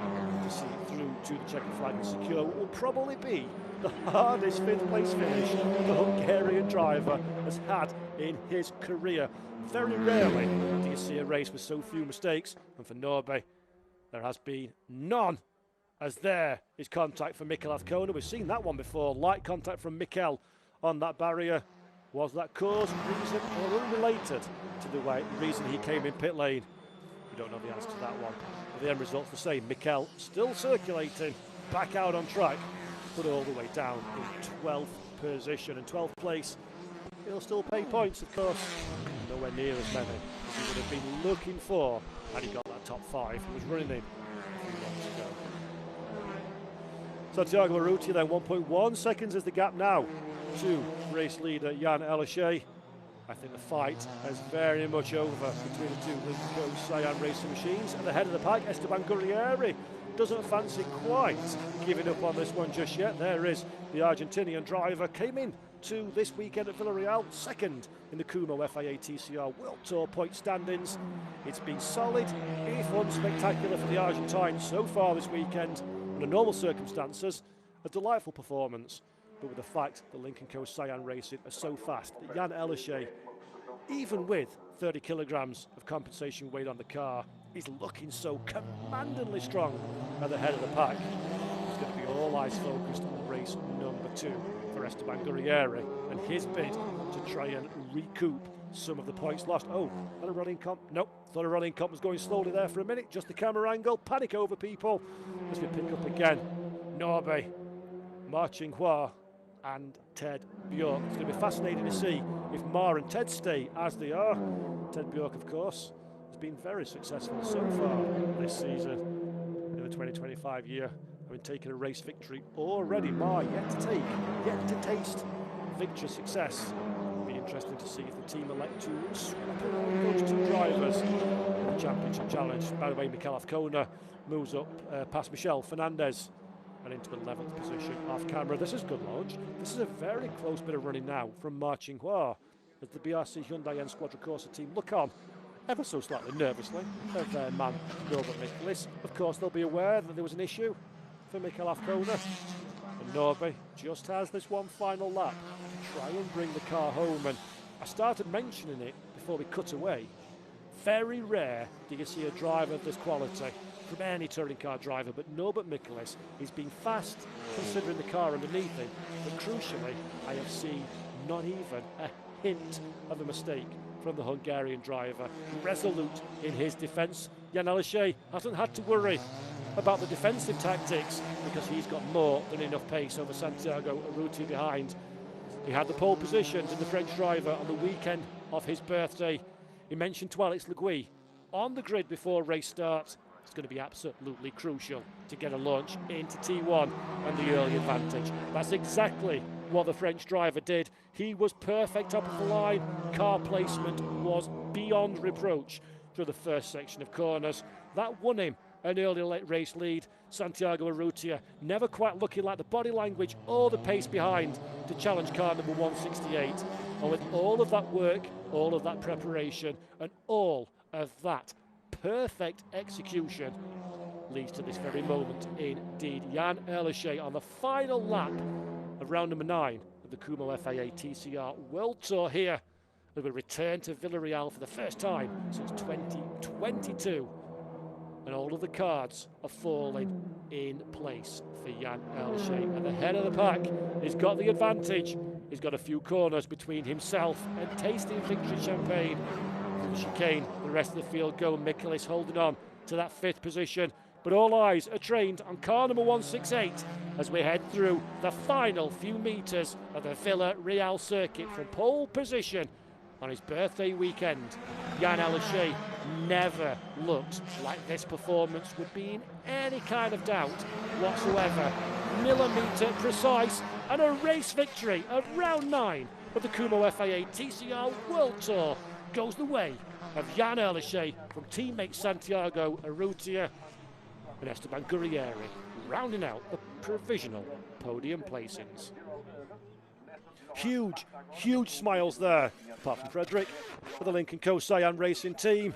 to see it through to the checkered flag and secure what will probably be the hardest 5th place finish the Hungarian driver has had in his career. Very rarely do you see a race with so few mistakes, and for Norby there has been none, as there is contact for Mikel Azcona. We've seen that one before, light contact from Mikel on that barrier. Was that cause, reason or unrelated to the reason he came in pit lane? We don't know the answer to that one. But the end result's the same. Mikel still circulating, back out on track, but all the way down in 12th position. And 12th place, he'll still pay points, of course. Nowhere near as many as he would have been looking for had he got that top 5 he was running in a few months ago. Santiago Urrutia then 1.1 seconds is the gap now to race leader Jan Aleshe. I think the fight is very much over between the two Lincoln Co. Cyan Racing machines. At the head of the pack, Esteban Gurrieri doesn't fancy quite giving up on this one just yet. There is the Argentinian driver, came in to this weekend at Villarreal, 2nd in the Kumho FIA TCR World Tour point standings. It's been solid, if unspectacular for the Argentine so far this weekend. Under normal circumstances, a delightful performance. But with the fact that Lincoln Co. Cyan Racing are so fast that Jan Aleshe, even with 30 kilograms of compensation weight on the car. He's looking so commandingly strong at the head of the pack. It's going to be all eyes focused on race number 2 for Esteban Guerrieri and his bid to try and recoup some of the points lost. Oh, had a running comp? Nope, thought a running comp was going slowly there for a minute. Just the camera angle, panic over people. As we pick up again, Norbe, Ma Qinghua and Ted Bjork. It's going to be fascinating to see if Ma and Ted stay as they are. Ted Bjork, of course, has been very successful so far this season in the 2025 year, having taken a race victory already. Ma yet to taste victory success. It'll be interesting to see if the team elect to swap around those 2 drivers in the championship challenge. By the way, Mikel Azcona moves up past Michel Fernandez and into the 11th position off camera. This is good launch. This is a very close bit of running now from Ma Qinghua as the BRC Hyundai and Squadra Corsa team look on ever so slightly nervously of their man Norbert Michaelis. Of course, they'll be aware that there was an issue for Mikel Azcona, and Norbe just has this one final lap to try and bring the car home. And I started mentioning it before we cut away. Very rare do you see a driver of this quality from any touring car driver, but Norbert Michaelis is being fast considering the car underneath him, but crucially I have seen not even a hint of a mistake from the Hungarian driver. Resolute in his defence. Jan Aleshe hasn't had to worry about the defensive tactics because he's got more than enough pace over Santiago Urrutia behind. He had the pole position to the French driver on the weekend of his birthday. He mentioned to Alex Le Guy on the grid before race starts. It's going to be absolutely crucial to get a launch into T1 and the early advantage. That's exactly what the French driver did. He was perfect top of the line. Car placement was beyond reproach through the first section of corners. That won him an early race lead. Santiago Urrutia never quite looking like the body language or the pace behind to challenge car number 168. And with all of that work, all of that preparation, and all of that perfect execution leads to this very moment indeed. Jan Aleshe on the final lap of round number 9 of the Kumho FIA TCR World Tour here. They will return to Villarreal for the first time since 2022. And all of the cards are falling in place for Jan Aleshe. At the head of the pack, he's got the advantage. He's got a few corners between himself and tasting victory champagne. Through the chicane, the rest of the field go. Michaelis holding on to that 5th position. But all eyes are trained on car number 168 as we head through the final few metres of the Villarreal circuit from pole position on his birthday weekend. Jan Aleshe never looked like this performance would be in any kind of doubt whatsoever. Millimetre precise and a race victory at round 9 of the Kumho FIA TCR World Tour goes the way of Jan Aleshe from teammate Santiago Urrutia and Esteban Guerrieri, rounding out the provisional podium placings. Huge smiles there, apart from Frederick, for the Lincoln Co. Cyan Racing team.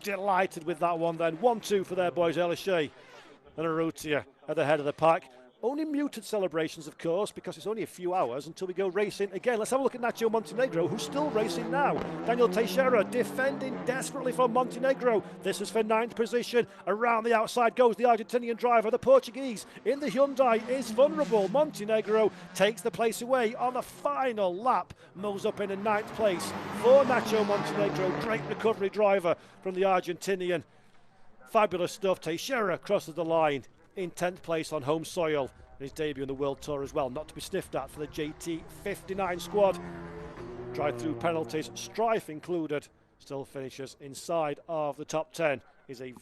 Delighted with that one then. 1-2 for their boys, Aleshe and Urrutia at the head of the pack. Only muted celebrations, of course, because it's only a few hours until we go racing again. Let's have a look at Nacho Montenegro, who's still racing now. Daniel Teixeira defending desperately from Montenegro. This is for 9th position. Around the outside goes the Argentinian driver. The Portuguese in the Hyundai is vulnerable. Montenegro takes the place away on the final lap. Moves up in a 9th place for Nacho Montenegro. Great recovery driver from the Argentinian. Fabulous stuff. Teixeira crosses the line in 10th place on home soil. His debut in the World Tour as well, not to be sniffed at for the JT59 squad. Drive-through penalties, strife included, still finishes inside of the top 10. Is a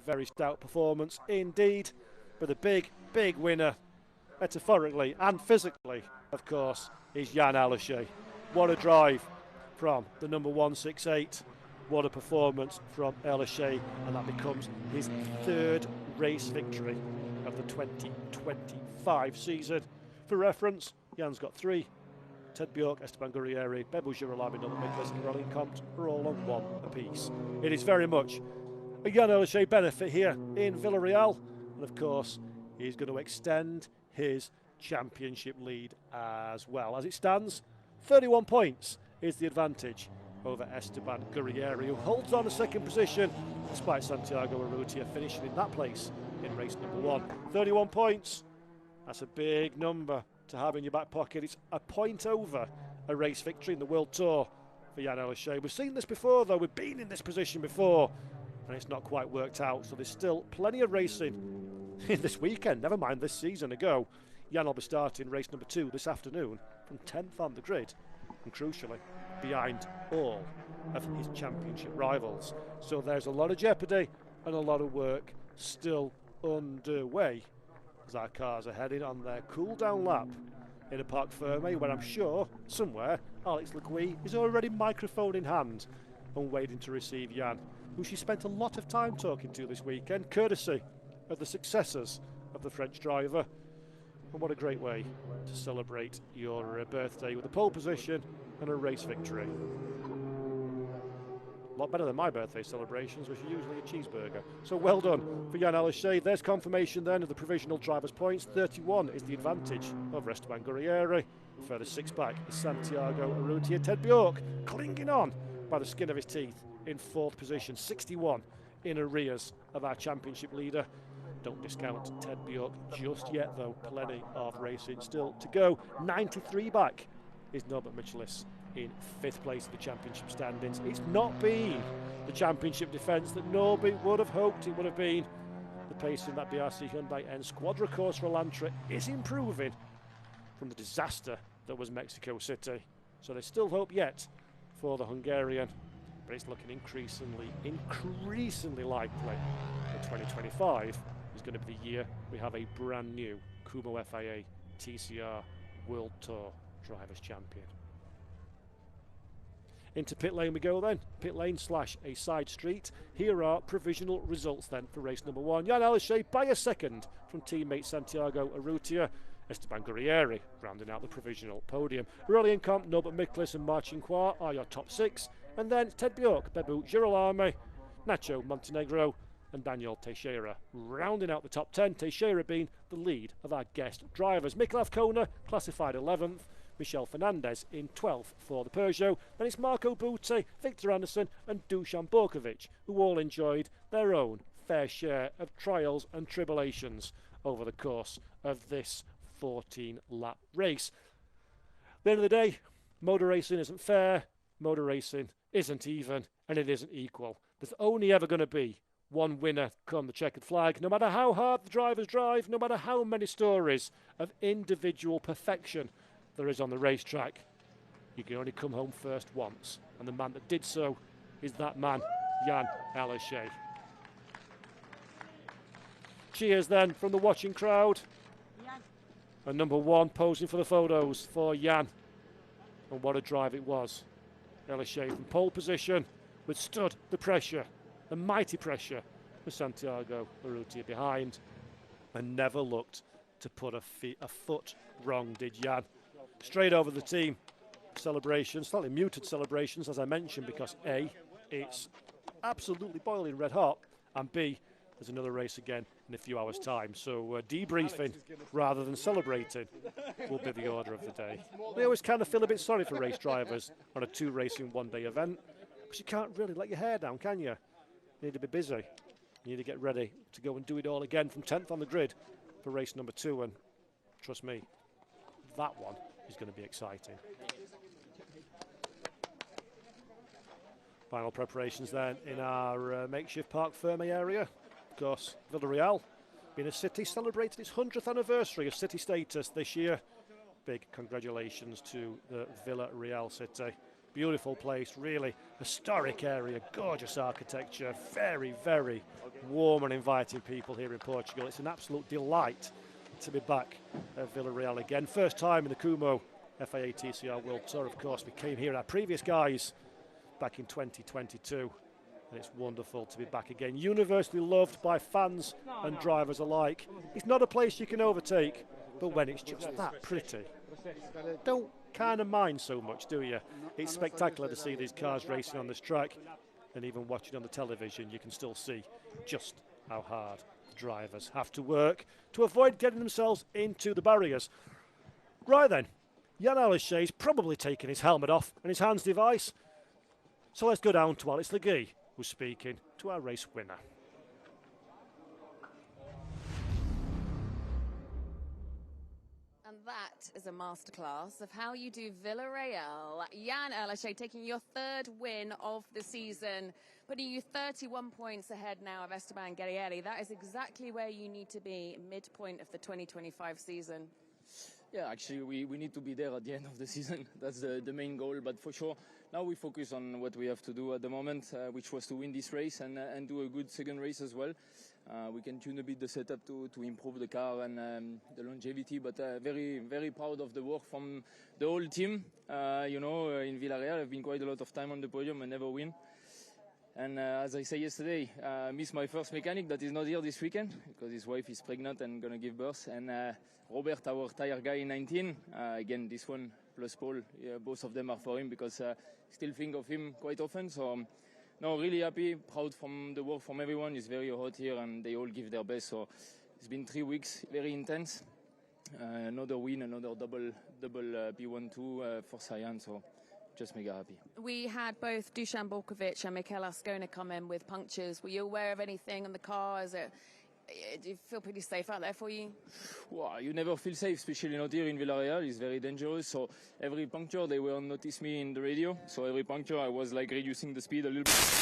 very stout performance indeed. But the big winner, metaphorically and physically, of course, is Jan Aleshe. What a drive from the number 168. What a performance from Aleshe, and that becomes his 3rd race victory of the 2025 season. For reference, Jan's got 3. Ted Bjork, Esteban Guerrieri, Bebo Girolami, Norbert Michaelis and Rolling Compt are all on 1 apiece. It is very much a Jan Aleshe benefit here in Villarreal, and of course he's going to extend his championship lead as well. As it stands, 31 points is the advantage over Esteban Guerrieri, who holds on a second position despite Santiago Urrutia finishing in that place in race number 1. 31 points. That's a big number to have in your back pocket. It's a point over a race victory in the World Tour for Jan Elysée. We've seen this before, though. We've been in this position before, and it's not quite worked out. So there's still plenty of racing in this weekend, never mind this season ago. Jan will be starting race number 2 this afternoon from 10th on the grid, and crucially, behind all of his championship rivals. So there's a lot of jeopardy and a lot of work still underway as our cars are heading on their cool-down lap in a Parc Fermé, where I'm sure somewhere Alex Legui is already microphone in hand and waiting to receive Jan, who she spent a lot of time talking to this weekend, courtesy of the successors of the French driver. And what a great way to celebrate your birthday with a pole position and a race victory. A lot better than my birthday celebrations, which are usually a cheeseburger. So well done for Jan Elysée. There's confirmation then of the provisional driver's points. 31 is the advantage over Esteban Guerrieri. Further 6 back is Santiago Urrutia. Ted Bjork clinging on by the skin of his teeth in 4th position. 61 in arrears of our championship leader. Don't discount Ted Bjork just yet, though. Plenty of racing still to go. 93 back is Norbert Michelis in 5th place of the championship standings. It's not been the championship defence that Norbert would have hoped it would have been. The pace in that BRC Hyundai N Squadra Course Elantra is improving from the disaster that was Mexico City. So there's still hope yet for the Hungarian, but it's looking increasingly likely that 2025 is going to be the year we have a brand new Kumho FIA TCR World Tour Drivers' Champion. Into pit lane we go then. Pit lane / a side street. Here are provisional results then for race number 1. Jan Elysée by a second from teammate Santiago Urrutia. Esteban Guerrieri rounding out the provisional podium. Aurelien Comte, Norbert Michelis and Marcin Kwa are your top 6. And then Ted Bjork, Bebu Girolami, Nacho Montenegro and Daniel Teixeira rounding out the top 10. Teixeira being the lead of our guest drivers. Miklav Kona classified 11th. Michel Fernandez in 12th for the Peugeot. Then it's Marco Butti, Victor Anderson and Dusan Borkovic, who all enjoyed their own fair share of trials and tribulations over the course of this 14-lap race. At the end of the day, motor racing isn't fair, motor racing isn't even, and it isn't equal. There's only ever going to be one winner come the checkered flag, no matter how hard the drivers drive, no matter how many stories of individual perfection there is on the racetrack. You can only come home first once, and the man that did so is that man, Jan Elysée. Cheers then from the watching crowd. And number 1 posing for the photos for Jan. And what a drive it was. Elysée from pole position withstood the pressure, the mighty pressure for Santiago Urrutia behind, and never looked to put a foot wrong, did Jan. Straight over the team celebrations, slightly muted celebrations, as I mentioned, because A, it's absolutely boiling red hot, and B, there's another race again in a few hours' time. So debriefing rather than celebrating will be the order of the day. I always kind of feel a bit sorry for race drivers on a 2-racing 1-day event, because you can't really let your hair down, can you? You need to be busy. You need to get ready to go and do it all again from 10th on the grid for race number 2, and trust me, that one is going to be exciting. Final preparations then in our makeshift Parc Fermé area. Of course, Villarreal, being a city, celebrated its 100th anniversary of city status this year. Big congratulations to the Villarreal city. Beautiful place, really historic area, gorgeous architecture, very, very warm and inviting people here in Portugal. It's an absolute delight to be back at Villarreal again. First time in the Kumho FIA TCR World Tour, of course. We came here, our previous guys, back in 2022. And it's wonderful to be back again. Universally loved by fans and drivers alike. It's not a place you can overtake, but when it's just that pretty, don't kind of mind so much, do you? It's spectacular to see these cars racing on this track, and even watching on the television, you can still see just how hard drivers have to work to avoid getting themselves into the barriers. Right then, Jan Elysée is probably taking his helmet off and his hands device. So let's go down to Alex Legee, who's speaking to our race winner. And that is a masterclass of how you do Villarreal. Jan Erlache taking your third win of the season, putting you 31 points ahead now of Esteban Guerrieri. That is exactly where you need to be midpoint of the 2025 season. Yeah, actually, we need to be there at the end of the season. That's the main goal. But for sure, now we focus on what we have to do at the moment, which was to win this race and do a good second race as well. We can tune a bit the setup to improve the car and the longevity, but very, very proud of the work from the whole team. In Villarreal, I've been quite a lot of time on the podium and never win. And as I said yesterday, I missed my first mechanic that is not here this weekend because his wife is pregnant and going to give birth. And Robert, our tire guy in 19, again, this one plus Paul, both of them are for him because I still think of him quite often. So, no, really happy, proud from the work from everyone. It's very hot here and they all give their best. So it's been 3 weeks, very intense. Another win, another double P1-2 for Cyan. So just mega happy. We had both Dusan Borkovic and Mikel Ascona come in with punctures. Were you aware of anything on the car? Do you feel pretty safe out there for you? Well, you never feel safe, especially not here in Villarreal. It's very dangerous. So every puncture, they will notice me in the radio. So every puncture, I was like reducing the speed a little bit.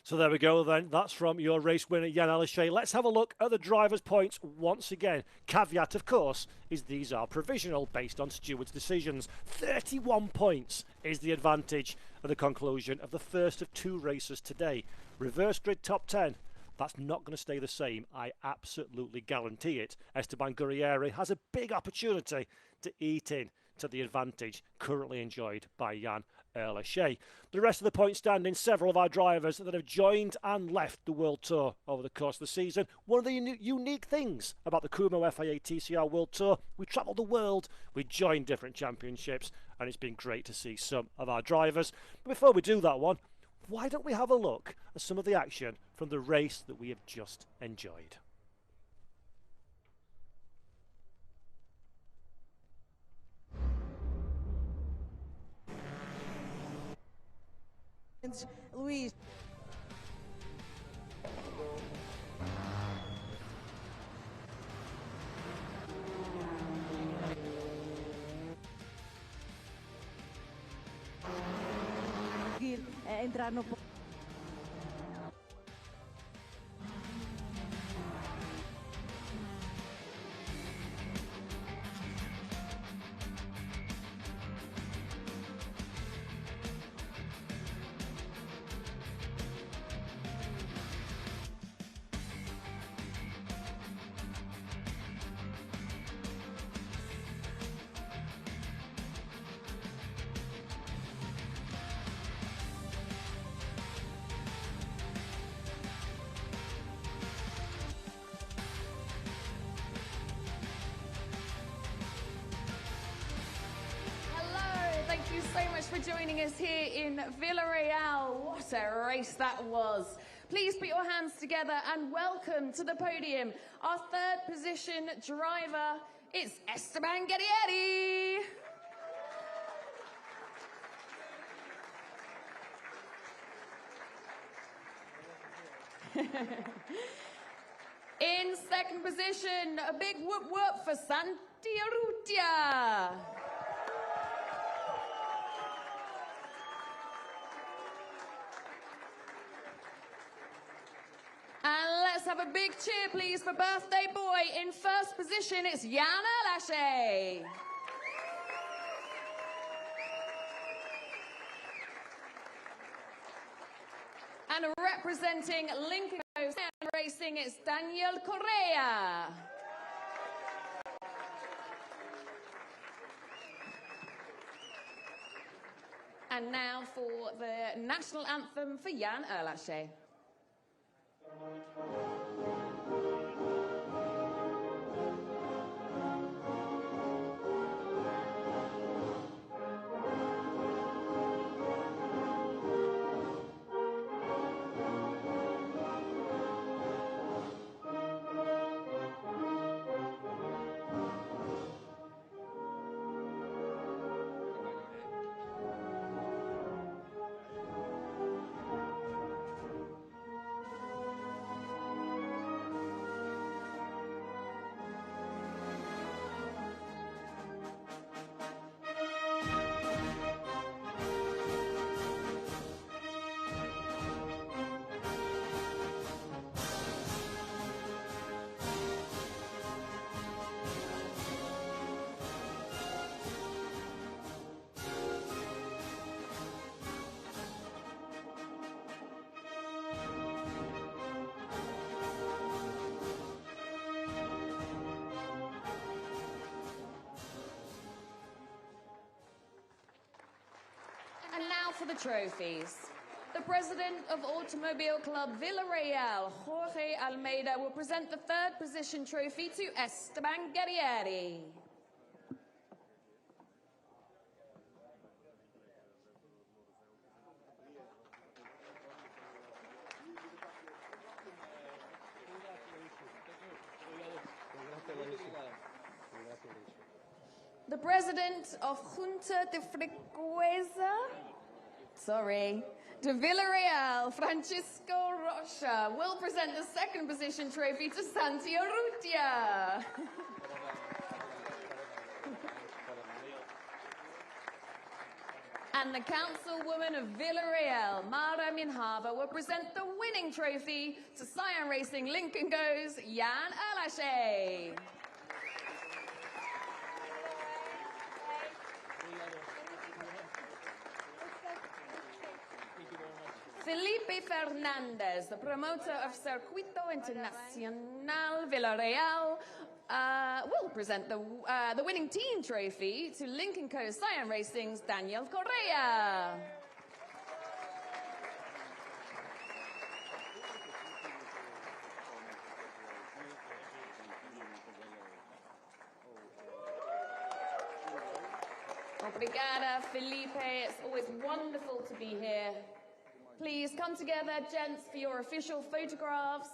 So there we go then. That's from your race winner, Jan Erlache. Let's have a look at the driver's points once again. Caveat, of course, is these are provisional based on stewards' decisions. 31 points is the advantage at the conclusion of the first of 2 races today. Reverse grid top 10. That's not going to stay the same. I absolutely guarantee it. Esteban Guerrieri has a big opportunity to eat in to the advantage currently enjoyed by Jan Erlache. The rest of the point standing, several of our drivers that have joined and left the World Tour over the course of the season. One of the unique things about the Kumho FIA TCR World Tour, we travel the world, we join different championships, and it's been great to see some of our drivers. But before we do that one, why don't we have a look at some of the action from the race that we have just enjoyed? Luís. Entrar no Thank you so much for joining us here in Villarreal. What a race that was. Please put your hands together and welcome to the podium our third position driver. It's Esteban Guerrieri. In second position, a big whoop whoop for Santi Urrutia. And let's have a big cheer, please, for birthday boy. In first position, it's Jan Erlache. And representing Lincoln Racing, it's Daniel Correa. And now for the national anthem for Jan Erlache. for the trophies. The president of Automobile Club Villarreal, Jorge Almeida, will present the third position trophy to Esteban Guerrieri. The president of Junta de Freguesia, de Villarreal, Francisco Rocha, will present the second position trophy to Santi Urrutia. And the councilwoman of Villarreal, Mara Minhava, will present the winning trophy to Scion Racing Lincoln Go's Jan Alache. Felipe Fernandez, the promoter of Circuito Internacional Villarreal, will present the winning team trophy to Lincoln Co. Scion Racing's Daniel Correa. Obrigada, Felipe. It's always wonderful to be here. Please come together, gents, for your official photographs.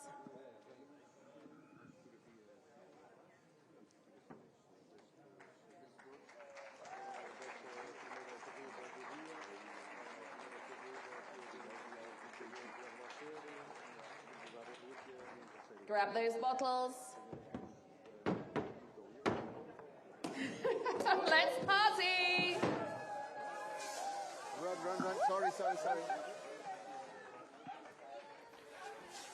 Grab those bottles. Let's party! Run. Sorry.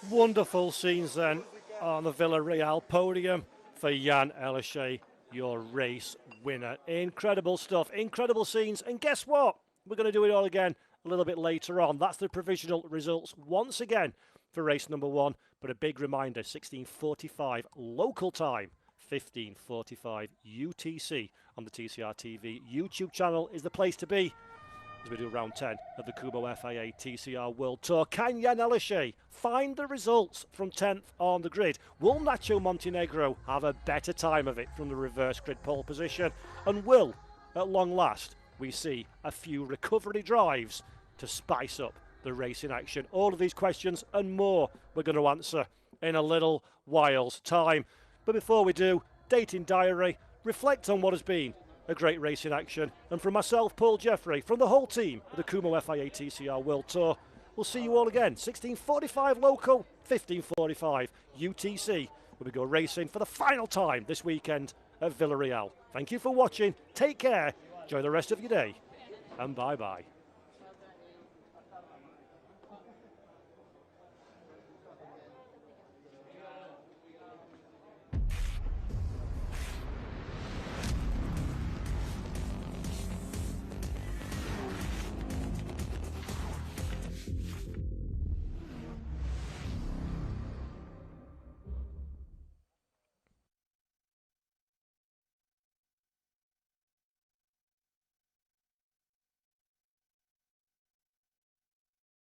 Wonderful scenes then on the Villarreal podium for Jan Alache, your race winner. Incredible stuff, incredible scenes. And guess what? We're going to do it all again a little bit later on. That's the provisional results once again for race number 1. But a big reminder, 16:45 local time, 15:45 UTC on the TCR TV YouTube channel is the place to be as we do round 10 of the Kumho FIA TCR World Tour. Can Jan Alache find the results from 10th on the grid? Will Nacho Montenegro have a better time of it from the reverse grid pole position? And will, at long last, we see a few recovery drives to spice up the racing action? All of these questions and more we're going to answer in a little while's time. But before we do, dating diary, reflect on what has been a great racing action. And from myself, Paul Jeffrey, from the whole team of the Kumho FIA TCR World Tour, we'll see you all again, 16:45 local, 15:45 UTC, where we go racing for the final time this weekend at Villarreal. Thank you for watching, take care, enjoy the rest of your day, and bye-bye.